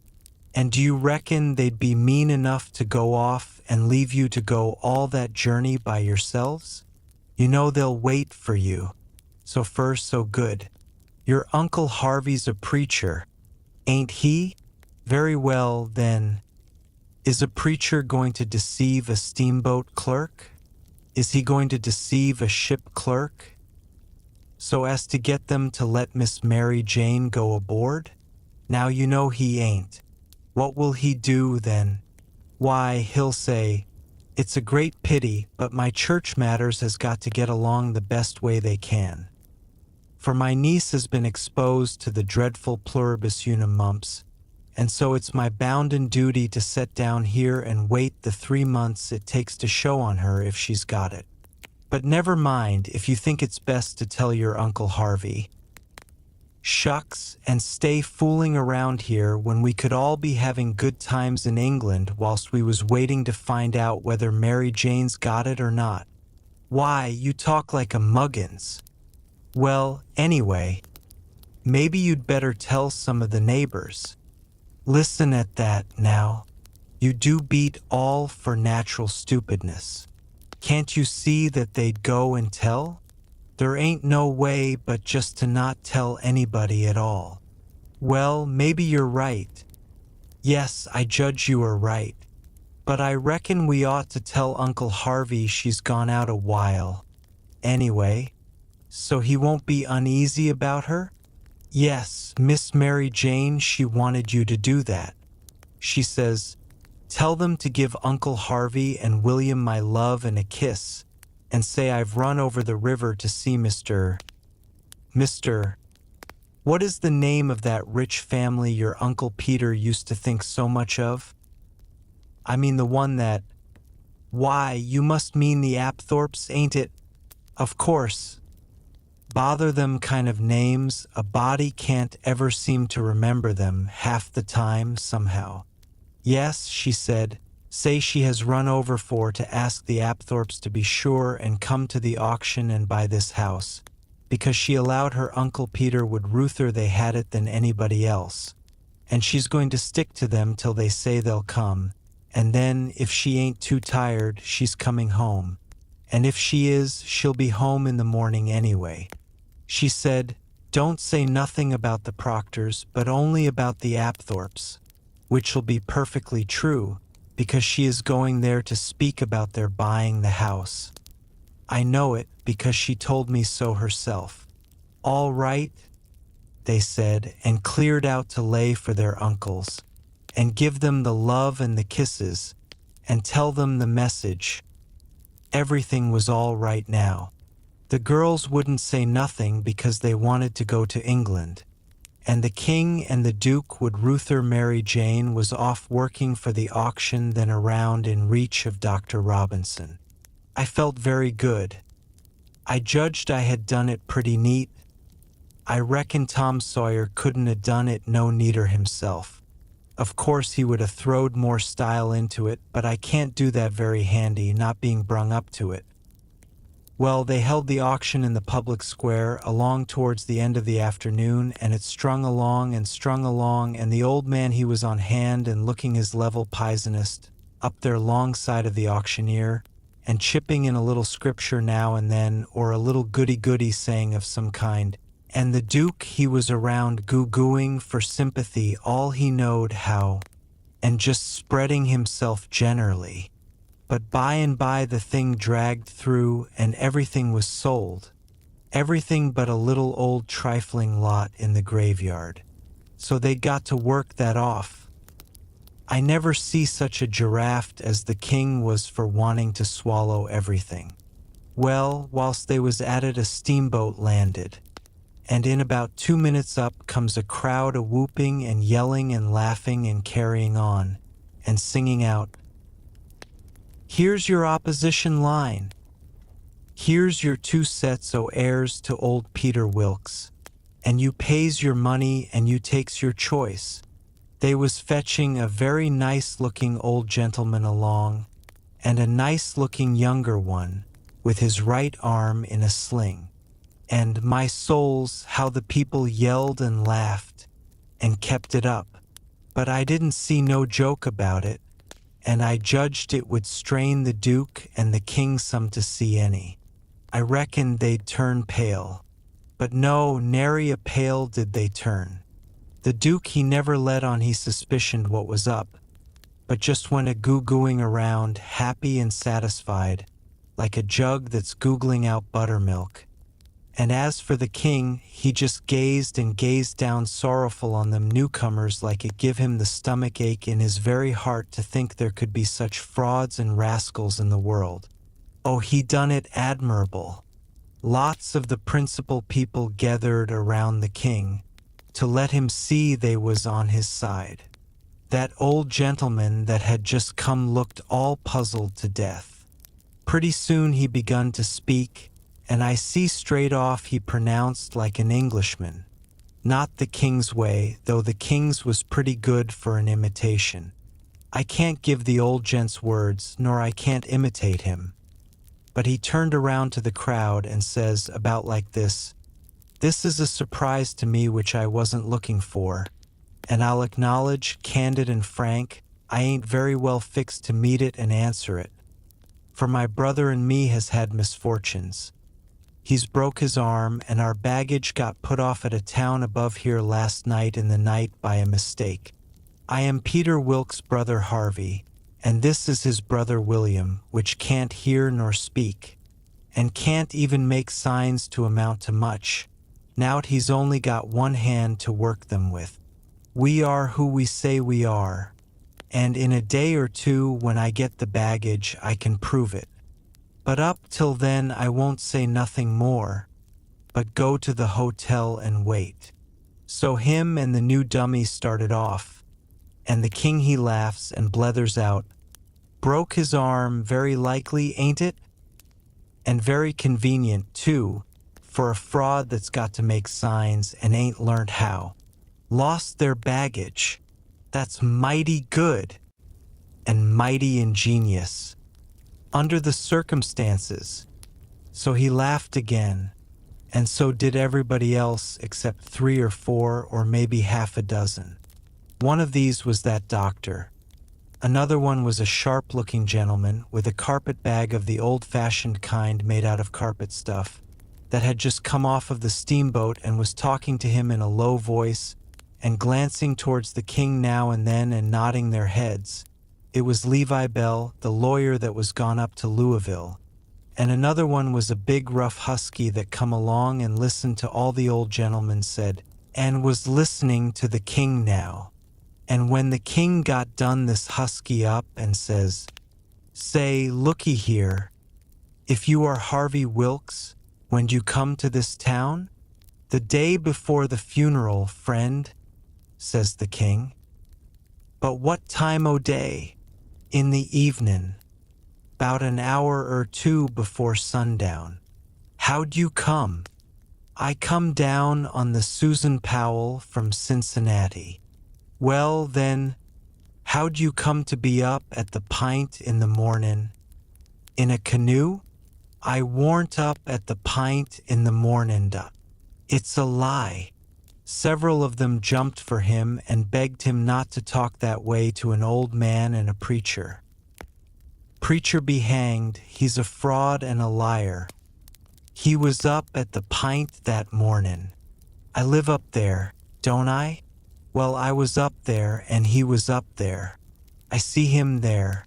S1: And do you reckon they'd be mean enough to go off and leave you to go all that journey by yourselves? You know they'll wait for you. So far, so good. Your Uncle Harvey's a preacher, ain't he? Very well, then. Is a preacher going to deceive a steamboat clerk? Is he going to deceive a ship clerk? So as to get them to let Miss Mary Jane go aboard? Now you know he ain't. What will he do, then? Why, he'll say, "It's a great pity, but my church matters has got to get along the best way they can. For my niece has been exposed to the dreadful pluribus unum mumps, and so it's my bounden duty to set down here and wait the 3 months it takes to show on her if she's got it. But never mind if you think it's best to tell your Uncle Harvey. Shucks, and stay fooling around here when we could all be having good times in England whilst we was waiting to find out whether Mary Jane's got it or not. Why, you talk like a muggins. Well, anyway, maybe you'd better tell some of the neighbors. Listen at that, now. You do beat all for natural stupidness. Can't you see that they'd go and tell? There ain't no way but just to not tell anybody at all. Well, maybe you're right. Yes, I judge you are right. But I reckon we ought to tell Uncle Harvey she's gone out a while. Anyway, so he won't be uneasy about her? Yes, Miss Mary Jane, she wanted you to do that. She says, "Tell them to give Uncle Harvey and William my love and a kiss, and say I've run over the river to see Mr. What is the name of that rich family your Uncle Peter used to think so much of? I mean the one that... Why, you must mean the Apthorps, ain't it? Of course. Bother them kind of names, a body can't ever seem to remember them half the time somehow. Yes, she said, say she has run over for to ask the Apthorps to be sure and come to the auction and buy this house, because she allowed her Uncle Peter would ruther they had it than anybody else, and she's going to stick to them till they say they'll come, and then, if she ain't too tired, she's coming home, and if she is, she'll be home in the morning anyway. She said, don't say nothing about the Proctors, but only about the Apthorps, which'll be perfectly true, because she is going there to speak about their buying the house. I know it, because she told me so herself. All right, they said, and cleared out to lay for their uncles, and give them the love and the kisses, and tell them the message. Everything was all right now. The girls wouldn't say nothing because they wanted to go to England, and the king and the duke would ruther Mary Jane was off working for the auction than around in reach of Dr. Robinson. I felt very good. I judged I had done it pretty neat. I reckon Tom Sawyer couldn't have done it no neater himself. Of course he would have throwed more style into it, but I can't do that very handy, not being brung up to it. Well, they held the auction in the public square along towards the end of the afternoon, and it strung along, and the old man he was on hand and looking his level Pisonist, up there long side of the auctioneer, and chipping in a little scripture now and then, or a little goody-goody saying of some kind, and the Duke he was around goo-gooing for sympathy all he knowed how, and just spreading himself generally. But by and by the thing dragged through and everything was sold. Everything but a little old trifling lot in the graveyard. So they got to work that off. I never see such a giraffe as the king was for wanting to swallow everything. Well, whilst they was at it a steamboat landed, and in about 2 minutes up comes a crowd a-whooping and yelling and laughing and carrying on, and singing out, "Here's your opposition line. Here's your 2 sets o' heirs to old Peter Wilkes, and you pays your money and you takes your choice." They was fetching a very nice-looking old gentleman along, and a nice-looking younger one, with his right arm in a sling. And my souls, how the people yelled and laughed, and kept it up. But I didn't see no joke about it, and I judged it would strain the Duke and the King some to see any. I reckoned they'd turn pale. But no, nary a pale did they turn. The Duke he never let on he suspicioned what was up, but just went a-goo-gooing around, happy and satisfied, like a jug that's googling out buttermilk. And as for the King, he just gazed and gazed down sorrowful on them newcomers like it give him the stomach ache in his very heart to think there could be such frauds and rascals in the world. Oh, he done it admirable. Lots of the principal people gathered around the King to let him see they was on his side. That old gentleman that had just come looked all puzzled to death. Pretty soon he begun to speak, and I see straight off he pronounced like an Englishman. Not the King's way, though the King's was pretty good for an imitation. I can't give the old gent's words, nor I can't imitate him. But he turned around to the crowd and says about like this, "This is a surprise to me which I wasn't looking for, and I'll acknowledge, candid and frank, I ain't very well fixed to meet it and answer it. For my brother and me has had misfortunes. He's broke his arm, and our baggage got put off at a town above here last night in the night by a mistake. I am Peter Wilkes' brother Harvey, and this is his brother William, which can't hear nor speak, and can't even make signs to amount to much. Now't he's only got one hand to work them with. We are who we say we are, and in a day or two when I get the baggage I can prove it. But up till then I won't say nothing more, but go to the hotel and wait." So him and the new dummy started off, and the King he laughs and blethers out, "Broke his arm very likely, ain't it? And very convenient too, for a fraud that's got to make signs and ain't learnt how. Lost their baggage. That's mighty good and mighty ingenious under the circumstances." So he laughed again, and so did everybody else except 3 or 4 or maybe half a dozen. One of these was that doctor. Another one was a sharp-looking gentleman with a carpet bag of the old-fashioned kind made out of carpet stuff that had just come off of the steamboat and was talking to him in a low voice and glancing towards the King now and then and nodding their heads. It was Levi Bell, the lawyer that was gone up to Louisville. And another one was a big rough husky that come along and listened to all the old gentlemen said, and was listening to the King now. And when the King got done this husky up and says, "Say, looky here, if you are Harvey Wilkes, when'd you come to this town?" "The day before the funeral, friend," says the King. "But what time o' day?" "In the evenin', 'bout an hour or 2 before sundown." "How'd you come?" "I come down on the Susan Powell from Cincinnati." "Well, then, How'd you come to be up at the pint in the mornin'? In a canoe? I warn't up at the pint in the mornin'. It's a lie. Several of them jumped for him and begged him not to talk that way to an old man and a preacher. Preacher be hanged, he's a fraud and a liar. He was up at the pint that mornin'. I live up there, don't I? Well, I was up there and he was up there. I see him there.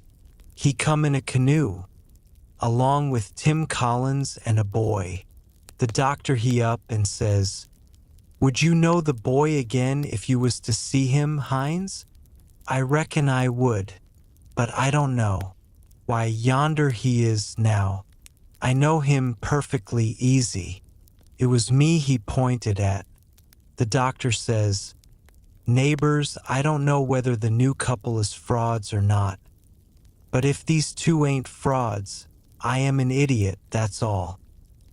S1: He come in a canoe, along with Tim Collins and a boy. The doctor he up and says, "Would you know the boy again if you was to see him, Hines?" I reckon I would, but I don't know. Why, yonder he is now. I know him perfectly easy. It was me he pointed at. The doctor says, "Neighbors, I don't know whether the new couple is frauds or not. But if these two ain't frauds, I am an idiot, that's all.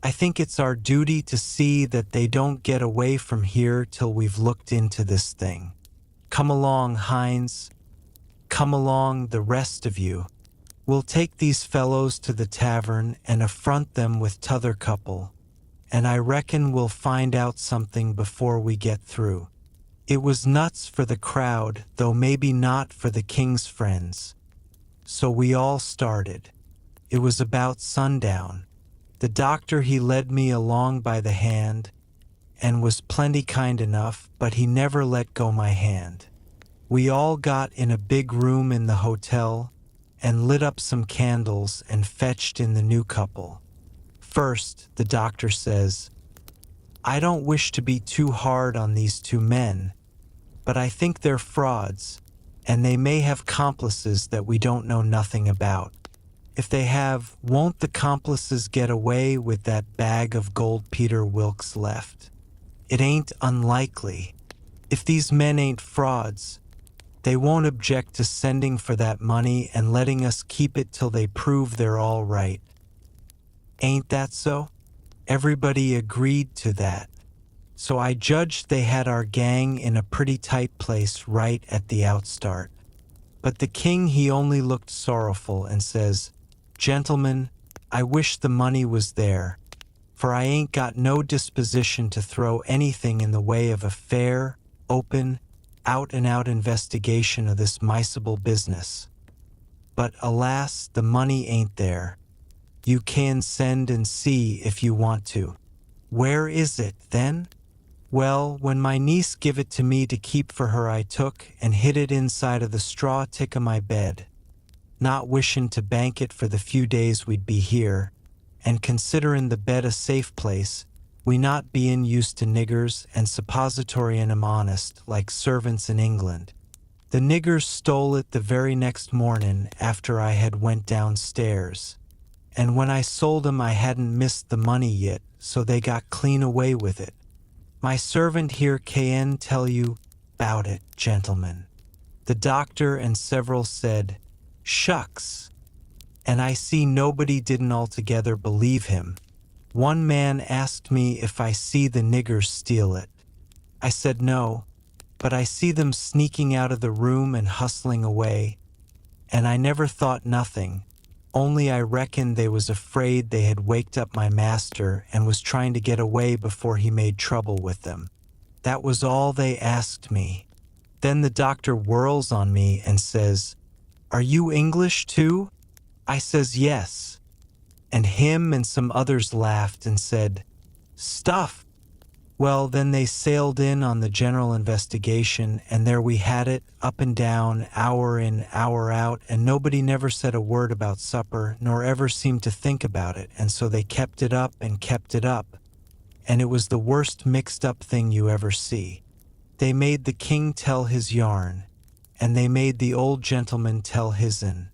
S1: I think it's our duty to see that they don't get away from here till we've looked into this thing. Come along, Hines. Come along, the rest of you. We'll take these fellows to the tavern and affront them with t'other couple, and I reckon we'll find out something before we get through." It was nuts for the crowd, though maybe not for the king's friends. So we all started. It was about sundown. The doctor he led me along by the hand, and was plenty kind enough, but he never let go my hand. We all got in a big room in the hotel, and lit up some candles and fetched in the new couple. First, the doctor says, "I don't wish to be too hard on these two men, but I think they're frauds, and they may have complices that we don't know nothing about. If they have, won't the complices get away with that bag of gold Peter Wilkes left? It ain't unlikely. If these men ain't frauds, they won't object to sending for that money and letting us keep it till they prove they're all right. Ain't that so?" Everybody agreed to that. So I judged they had our gang in a pretty tight place right at the outstart. But the king he only looked sorrowful and says, "Gentlemen, I wish the money was there, for I ain't got no disposition to throw anything in the way of a fair, open, out-and-out investigation of this miserable business. But alas, the money ain't there. You can send and see if you want to." "Where is it, then?" "Well, when my niece give it to me to keep for her, I took and hid it inside of the straw tick of my bed, not wishin' to bank it for the few days we'd be here, and considerin' the bed a safe place, we not bein' used to niggers and suppositoryin' 'em honest like servants in England. The niggers stole it the very next mornin' after I had went downstairs, and when I sold 'em I hadn't missed the money yet, so they got clean away with it. My servant here can tell you 'bout it, gentlemen." The doctor and several said, "Shucks," and I see nobody didn't altogether believe him. One man asked me if I see the niggers steal it. I said no, but I see them sneaking out of the room and hustling away, and I never thought nothing, only I reckoned they was afraid they had waked up my master and was trying to get away before he made trouble with them. That was all they asked me. Then the doctor whirls on me and says, "Are you English too?" I says yes, and him and some others laughed and said, "Stuff." Well, then they sailed in on the general investigation, and there we had it, up and down, hour in, hour out, and nobody never said a word about supper, nor ever seemed to think about it, and so they kept it up and kept it up, and it was the worst mixed-up thing you ever see. They made the king tell his yarn, and they made the old gentleman tell his'n,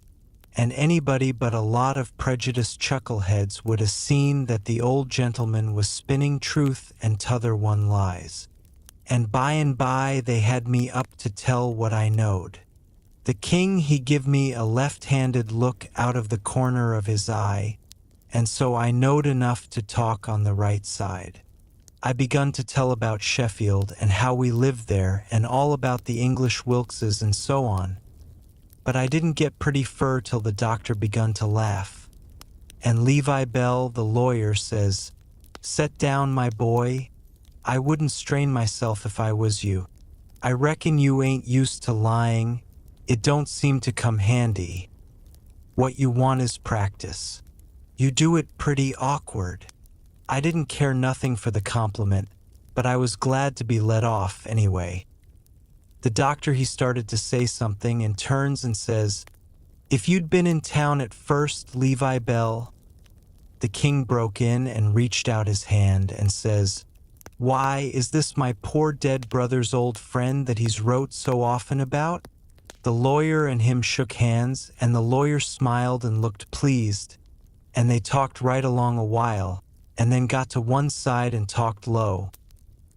S1: and anybody but a lot of prejudiced chuckleheads would 'a' seen that the old gentleman was spinning truth and t'other one lies. And by they had me up to tell what I knowed. The king he give me a left-handed look out of the corner of his eye, and so I knowed enough to talk on the right side. I begun to tell about Sheffield and how we lived there and all about the English Wilkses and so on, But I didn't get pretty fur till the doctor begun to laugh. And Levi Bell, the lawyer, says, "Set down, my boy. I wouldn't strain myself if I was you. I reckon you ain't used to lying. It don't seem to come handy. What you want is practice. You do it pretty awkward." I didn't care nothing for the compliment, but I was glad to be let off anyway. The doctor, he started to say something and turns and says, "If you'd been in town at first, Levi Bell." The king broke in and reached out his hand and says, "Why, is this my poor dead brother's old friend that he's wrote so often about?" The lawyer and him shook hands, and the lawyer smiled and looked pleased, and they talked right along a while, and then got to one side and talked low.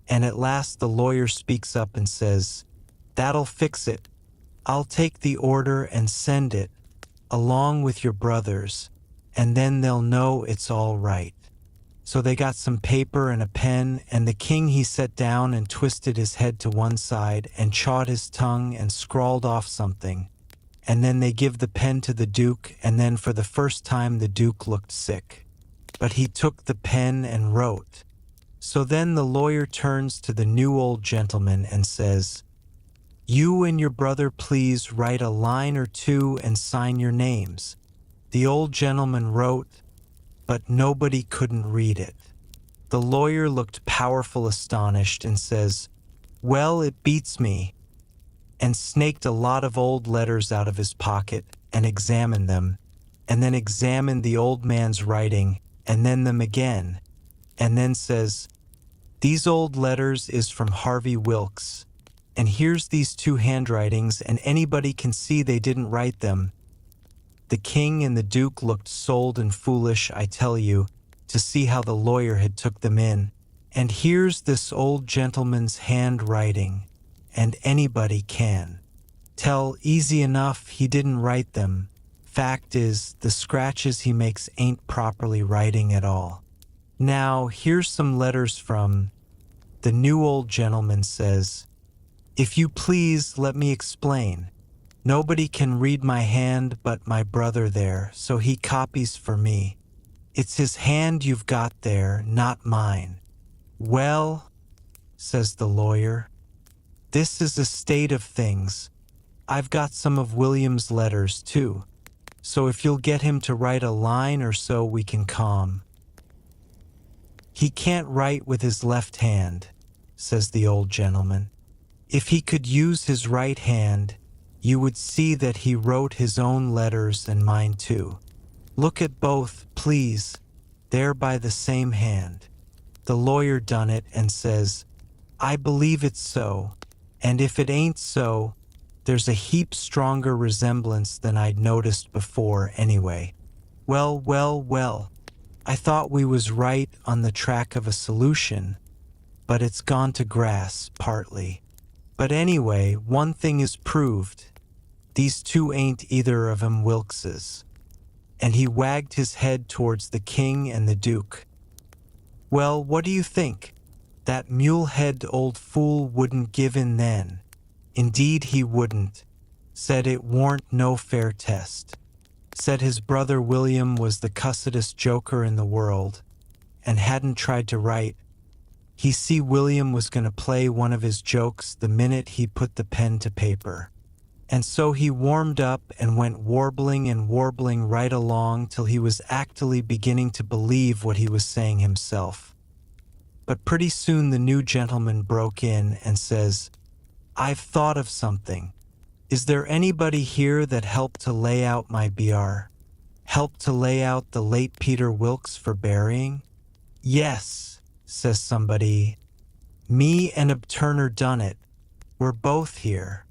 S1: And at last the lawyer speaks up and says, "That'll fix it. I'll take the order and send it, along with your brothers, and then they'll know it's all right." So they got some paper and a pen, and the king, he sat down and twisted his head to one side and chawed his tongue and scrawled off something. And then they give the pen to the duke, and then for the first time the duke looked sick. But he took the pen and wrote. So then the lawyer turns to the new old gentleman and says, "You and your brother please write a line or two and sign your names." The old gentleman wrote, but nobody couldn't read it. The lawyer looked powerful astonished and says, "Well, it beats me," and snaked a lot of old letters out of his pocket and examined them, and then examined the old man's writing, and then them again, and then says, "These old letters is from Harvey Wilkes, and here's these two handwritings, and anybody can see they didn't write them." The king and the duke looked sold and foolish, I tell you, to see how the lawyer had took them in. And here's this old gentleman's handwriting, and anybody can tell easy enough he didn't write them. Fact is, the scratches he makes ain't properly writing at all. Now, here's some letters from. The new old gentleman says, "If you please, let me explain. Nobody can read my hand but my brother there, so he copies for me. It's his hand you've got there, not mine." "Well," says the lawyer, "this is a state of things. I've got some of William's letters, too, so if you'll get him to write a line or so, we can calm." "He can't write with his left hand," says the old gentleman. "If he could use his right hand, you would see that he wrote his own letters and mine too. Look at both, please. They're by the same hand." The lawyer done it and says, "I believe it's so, and if it ain't so, there's a heap stronger resemblance than I'd noticed before anyway. Well, well, well, I thought we was right on the track of a solution, but it's gone to grass, partly. But anyway, one thing is proved. These two ain't either of 'em Wilkes's." And he wagged his head towards the king and the duke. "Well, what do you think? That mule-head old fool wouldn't give in then. Indeed he wouldn't. Said it warn't no fair test. Said his brother William was the cussedest joker in the world, and hadn't tried to write. He see William was going to play one of his jokes the minute he put the pen to paper. And so he warmed up and went warbling and warbling right along till he was actually beginning to believe what he was saying himself. But pretty soon the new gentleman broke in and says, "I've thought of something. Is there anybody here that helped to lay out my BR? Helped to lay out the late Peter Wilkes for burying?" "Yes," says somebody. "Me and Ab Turner done it. We're both here."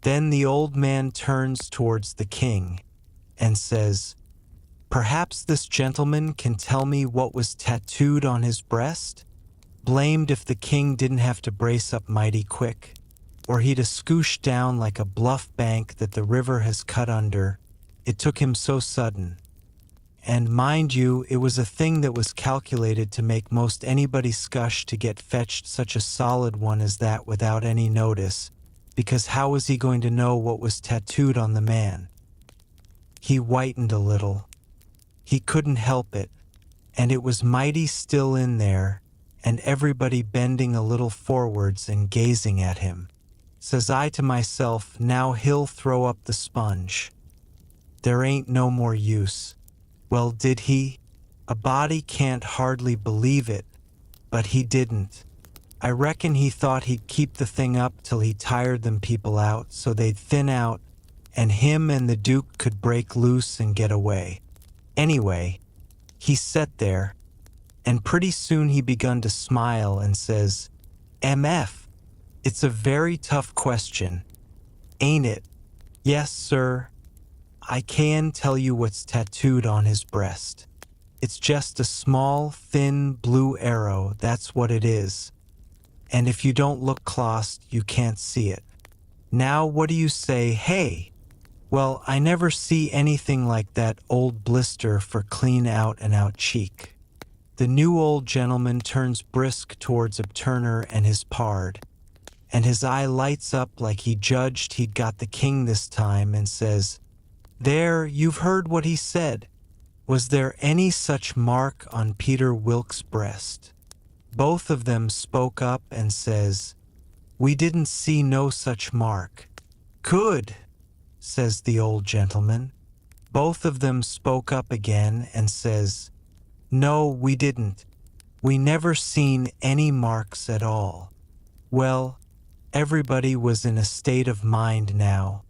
S1: Then the old man turns towards the king and says, "Perhaps this gentleman can tell me what was tattooed on his breast?" Blamed if the king didn't have to brace up mighty quick, or he'd a scoosh down like a bluff bank that the river has cut under. It took him so sudden. And mind you, it was a thing that was calculated to make most anybody scush to get fetched such a solid one as that without any notice, because how was he going to know what was tattooed on the man? He whitened a little. He couldn't help it, and it was mighty still in there, and everybody bending a little forwards and gazing at him. Says I to myself, now he'll throw up the sponge. There ain't no more use. Well, did he? A body can't hardly believe it, but he didn't. I reckon he thought he'd keep the thing up till he tired them people out so they'd thin out, and him and the Duke could break loose and get away. Anyway, he sat there, and pretty soon he begun to smile and says, MF, it's a very tough question, ain't it? Yes, sir. I can tell you what's tattooed on his breast. It's just a small, thin, blue arrow, that's what it is. And if you don't look close, you can't see it. Now what do you say, hey? Well, I never see anything like that old blister for clean out and out cheek. The new old gentleman turns brisk towards Turner and his pard, and his eye lights up like he judged he'd got the king this time and says, There, you've heard what he said. Was there any such mark on Peter Wilkes' breast? Both of them spoke up and says, We didn't see no such mark. Good, says the old gentleman. Both of them spoke up again and says, No, we didn't. We never seen any marks at all. Well, everybody was in a state of mind now,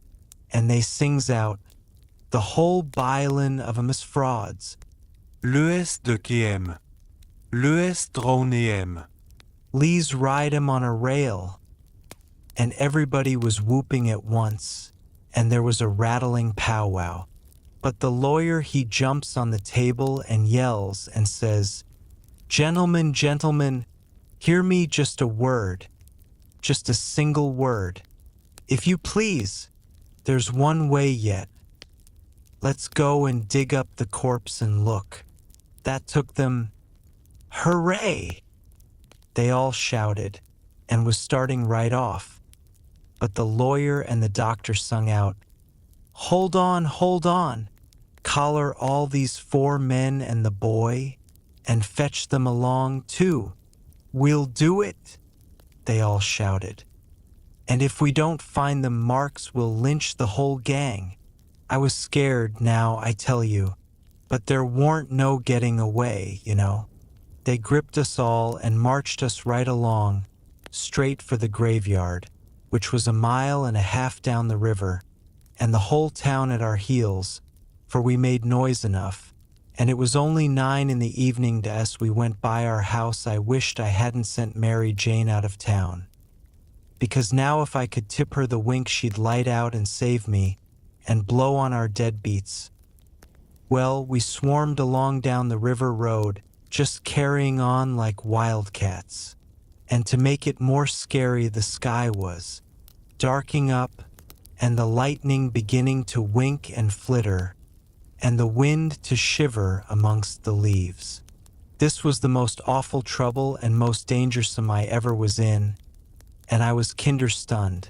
S1: and they sings out, the whole bilin of 'em is frauds.
S2: L'ES de KM. L'ES droneem.
S1: Lee's ride 'em on a rail. And everybody was whooping at once, and there was a rattling powwow. But the lawyer he jumps on the table and yells and says, Gentlemen, gentlemen, hear me just a word. Just a single word. If you please, there's one way yet. Let's go and dig up the corpse and look. That took them, hooray! They all shouted, and was starting right off. But the lawyer and the doctor sung out, hold on, collar all these 4 men and the boy, and fetch them along too. We'll do it, they all shouted. And if we don't find the marks, we'll lynch the whole gang. I was scared now, I tell you, but there warn't no getting away, you know. They gripped us all and marched us right along, straight for the graveyard, which was 1.5 miles down the river, and the whole town at our heels, for we made noise enough, and it was only 9 in the evening to us we went by our house. I wished I hadn't sent Mary Jane out of town, because now if I could tip her the wink she'd light out and save me, and blow on our deadbeats. Well, we swarmed along down the river road, just carrying on like wildcats. And to make it more scary, the sky was darking up, and the lightning beginning to wink and flitter, and the wind to shiver amongst the leaves. This was the most awful trouble and most dangersome I ever was in, and I was kinder stunned.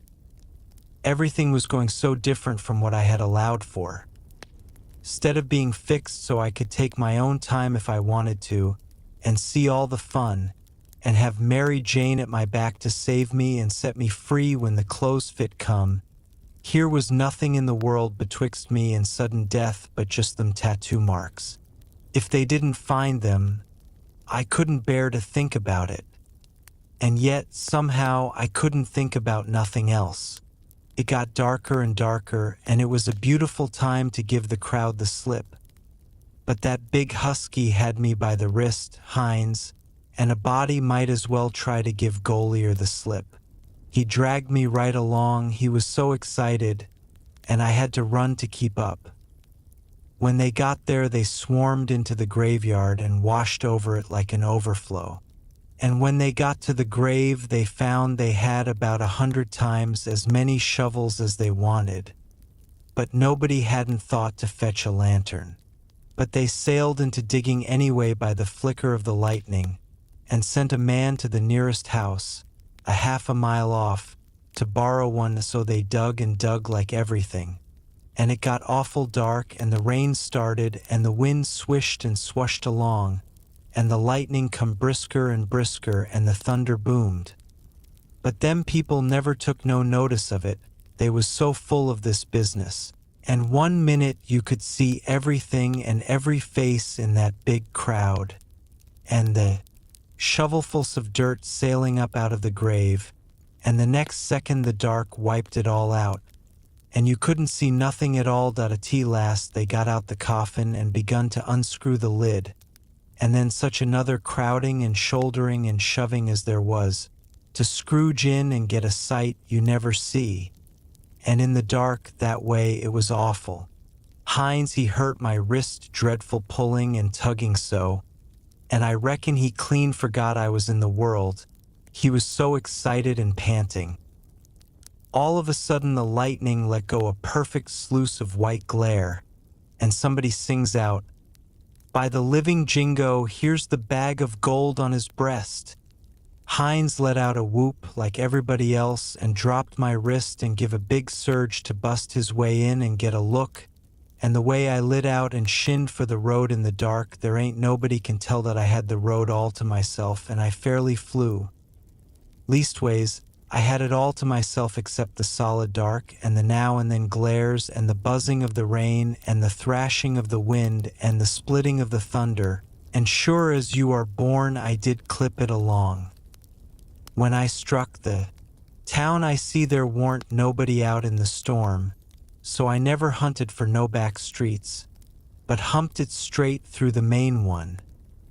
S1: Everything was going so different from what I had allowed for. Instead of being fixed so I could take my own time if I wanted to, and see all the fun, and have Mary Jane at my back to save me and set me free when the clothes fit come, here was nothing in the world betwixt me and sudden death but just them tattoo marks. If they didn't find them, I couldn't bear to think about it. And yet, somehow, I couldn't think about nothing else. It got darker and darker, and it was a beautiful time to give the crowd the slip. But that big husky had me by the wrist, Hines, and a body might as well try to give Golier the slip. He dragged me right along, he was so excited, and I had to run to keep up. When they got there, they swarmed into the graveyard and washed over it like an overflow. And when they got to the grave, they found they had about 100 times as many shovels as they wanted. But nobody hadn't thought to fetch a lantern. But they sailed into digging anyway by the flicker of the lightning, and sent a man to the nearest house, 1/2 mile off, to borrow one, so they dug and dug like everything. And it got awful dark, and the rain started, and the wind swished and swushed along, and the lightning come brisker and brisker, and the thunder boomed. But them people never took no notice of it, they was so full of this business. And 1 minute you could see everything and every face in that big crowd, and the shovelfuls of dirt sailing up out of the grave, and the next second the dark wiped it all out, and you couldn't see nothing at all. At last they got out the coffin and begun to unscrew the lid, and then such another crowding and shouldering and shoving as there was, to scrooge in and get a sight you never see. And in the dark that way it was awful. Hines he hurt my wrist dreadful pulling and tugging so, and I reckon he clean forgot I was in the world, he was so excited and panting. All of a sudden the lightning let go a perfect sluice of white glare, and somebody sings out, "By the living Jingo, here's the bag of gold on his breast." Hines let out a whoop like everybody else and dropped my wrist and give a big surge to bust his way in and get a look, and the way I lit out and shinned for the road in the dark, there ain't nobody can tell that I had the road all to myself, and I fairly flew. Leastways, I had it all to myself except the solid dark and the now and then glares and the buzzing of the rain and the thrashing of the wind and the splitting of the thunder, and sure as you are born I did clip it along. When I struck the town I see there warn't nobody out in the storm, so I never hunted for no back streets, but humped it straight through the main one,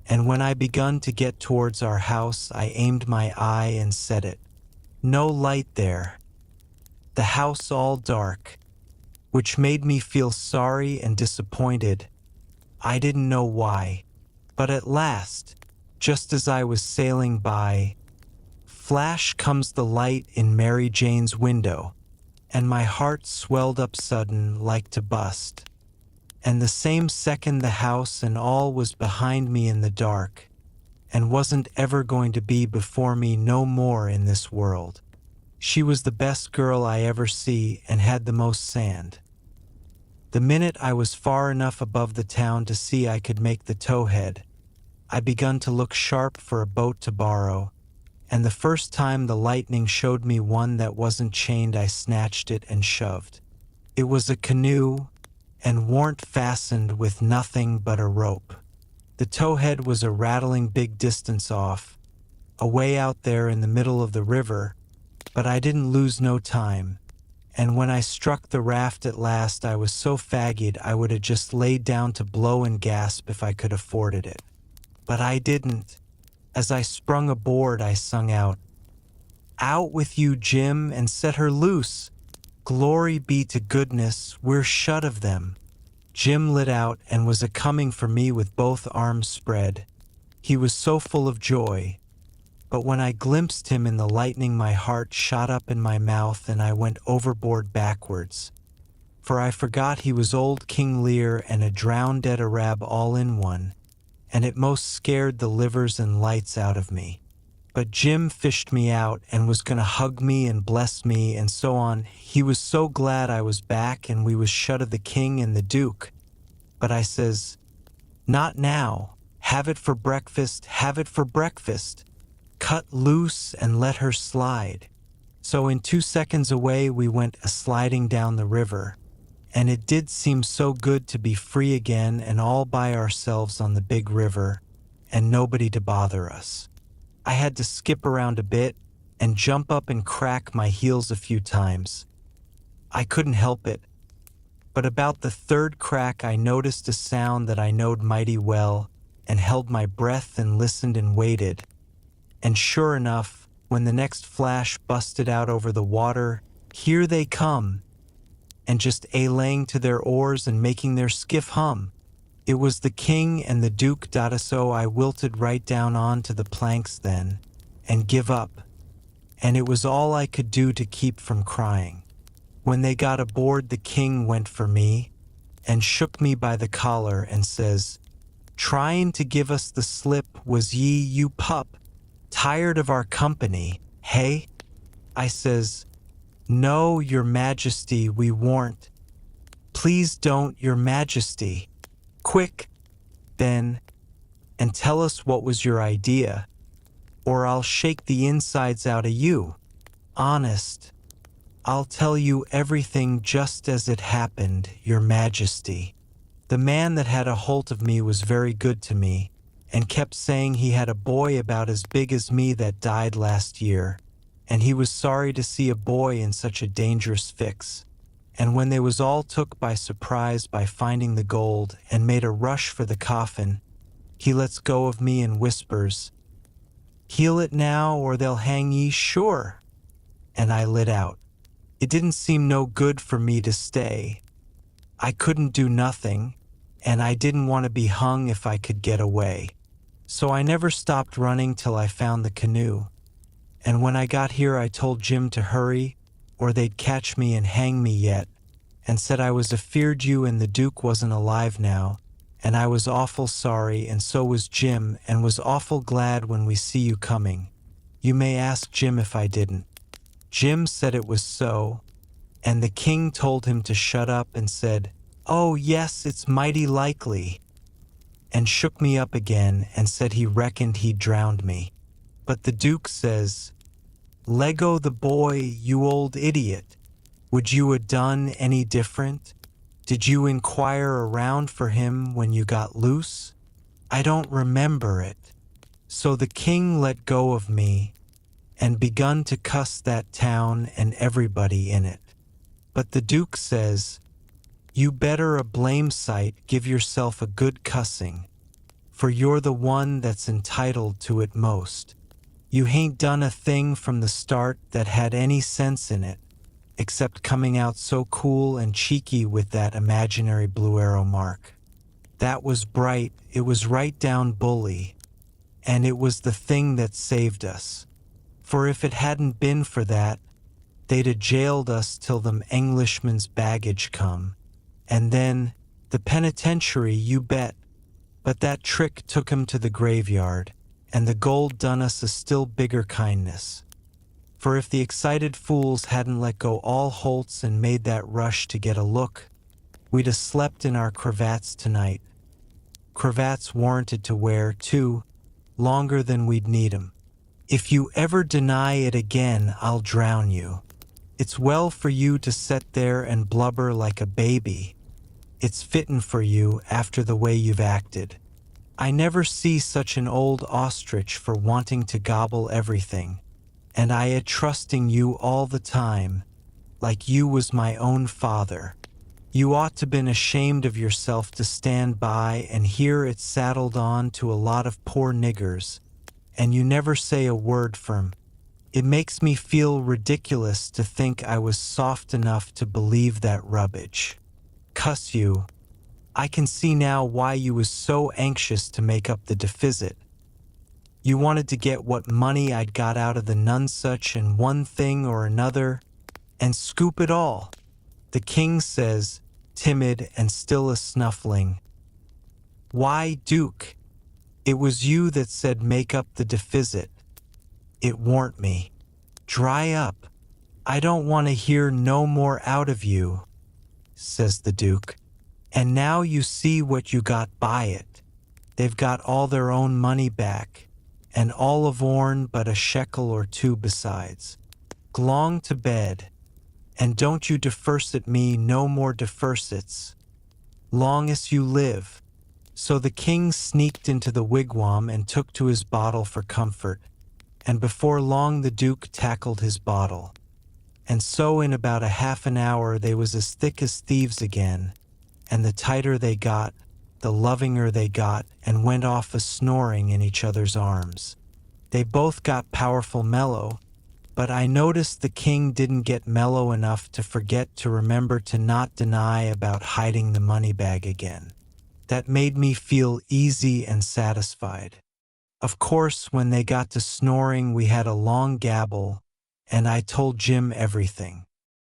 S1: and when I begun to get towards our house I aimed my eye and set it. No light there. The house all dark, which made me feel sorry and disappointed. I didn't know why, but at last, just as I was sailing by, flash comes the light in Mary Jane's window, and my heart swelled up sudden like to bust. And the same second the house and all was behind me in the dark, and wasn't ever going to be before me no more in this world. She was the best girl I ever see and had the most sand. The minute I was far enough above the town to see I could make the towhead, I begun to look sharp for a boat to borrow, and the first time the lightning showed me one that wasn't chained I snatched it and shoved. It was a canoe, and warn't fastened with nothing but a rope. The towhead was a rattling big distance off, away out there in the middle of the river, but I didn't lose no time, and when I struck the raft at last I was so fagged I would have just laid down to blow and gasp if I could afforded it. But I didn't. As I sprung aboard I sung out, "Out with you, Jim, and set her loose. Glory be to goodness, we're shut of them." Jim lit out and was a-coming for me with both arms spread. He was so full of joy. But when I glimpsed him in the lightning my heart shot up in my mouth and I went overboard backwards. For I forgot he was old King Lear and a drowned dead Arab all in one, and it most scared the livers and lights out of me. But Jim fished me out and was gonna hug me and bless me and so on. He was so glad I was back and we was shut of the king and the duke. But I says, "Not now. Have it for breakfast, have it for breakfast. Cut loose and let her slide." So in 2 seconds away we went a-sliding down the river, and it did seem so good to be free again and all by ourselves on the big river, and nobody to bother us. I had to skip around a bit and jump up and crack my heels a few times. I couldn't help it. But about the third crack I noticed a sound that I knowed mighty well and held my breath and listened and waited. And sure enough, when the next flash busted out over the water, here they come, and just a-laying to their oars and making their skiff hum. It was the king and the duke. So I wilted right down onto the planks then, and give up, and it was all I could do to keep from crying. When they got aboard the king went for me, and shook me by the collar and says, "Trying to give us the slip was ye, you pup? Tired of our company, hey?" I says, No, Your Majesty, we warn't. Please don't, Your Majesty. Quick, then, and tell us what was your idea, or I'll shake the insides out of you. Honest, I'll tell you everything just as it happened, Your Majesty. The man that had a holt of me was very good to me, and kept saying he had a boy about as big as me that died last year, and he was sorry to see a boy in such a dangerous fix. And when they was all took by surprise by finding the gold and made a rush for the coffin, he lets go of me and whispers, "Heal it now or they'll hang ye sure." And I lit out. It didn't seem no good for me to stay. I couldn't do nothing, and I didn't want to be hung if I could get away. So I never stopped running till I found the canoe. And when I got here I told Jim to hurry, or they'd catch me and hang me yet, and said I was afeard you and the Duke wasn't alive now, and I was awful sorry, and so was Jim, and was awful glad when we see you coming. You may ask Jim if I didn't. Jim said it was so, and the king told him to shut up and said, "Oh yes, it's mighty likely," and shook me up again and said he reckoned he'd drowned me. But the Duke says, "Lego the boy, you old idiot. Would you 'a done any different? Did you inquire around for him when you got loose?" I don't remember it. So the king let go of me and begun to cuss that town and everybody in it. But the Duke says, "You better a blame sight give yourself a good cussing, for you're the one that's entitled to it most. You hain't done a thing from the start that had any sense in it, except coming out so cool and cheeky with that imaginary blue arrow mark. That was bright, it was right down bully, and it was the thing that saved us. For if it hadn't been for that, they'd a jailed us till them Englishmen's baggage come, and then the penitentiary, you bet. But that trick took 'em to the graveyard, and the gold done us a still bigger kindness. For if the excited fools hadn't let go all holts and made that rush to get a look, we'd a slept in our cravats tonight. Cravats warranted to wear, too, longer than we'd need 'em. If you ever deny it again, I'll drown you. It's well for you to set there and blubber like a baby. It's fittin' for you after the way you've acted. I never see such an old ostrich for wanting to gobble everything, and I had trusting you all the time, like you was my own father. You ought to been ashamed of yourself to stand by and hear it saddled on to a lot of poor niggers, and you never say a word for 'em. It makes me feel ridiculous to think I was soft enough to believe that rubbish. Cuss you. I can see now why you was so anxious to make up the deficit. You wanted to get what money I'd got out of the Nonsuch and one thing or another, and scoop it all. The king says, timid and still a snuffling, "Why, Duke, it was you that said make up the deficit. It warn't me. Dry up. I don't want to hear no more out of you," says the Duke. "And now you see what you got by it. They've got all their own money back, and all of ourn but a shekel or two besides. Glong to bed, and don't you defersit me no more defersits, long as you live." So the king sneaked into the wigwam and took to his bottle for comfort, and before long the Duke tackled his bottle. And so in about a half an hour they was as thick as thieves again, and the tighter they got, the lovinger they got, and went off a-snoring in each other's arms. They both got powerful mellow, but I noticed the king didn't get mellow enough to forget to remember to not deny about hiding the money bag again. That made me feel easy and satisfied. Of course, when they got to snoring we had a long gabble, and I told Jim everything.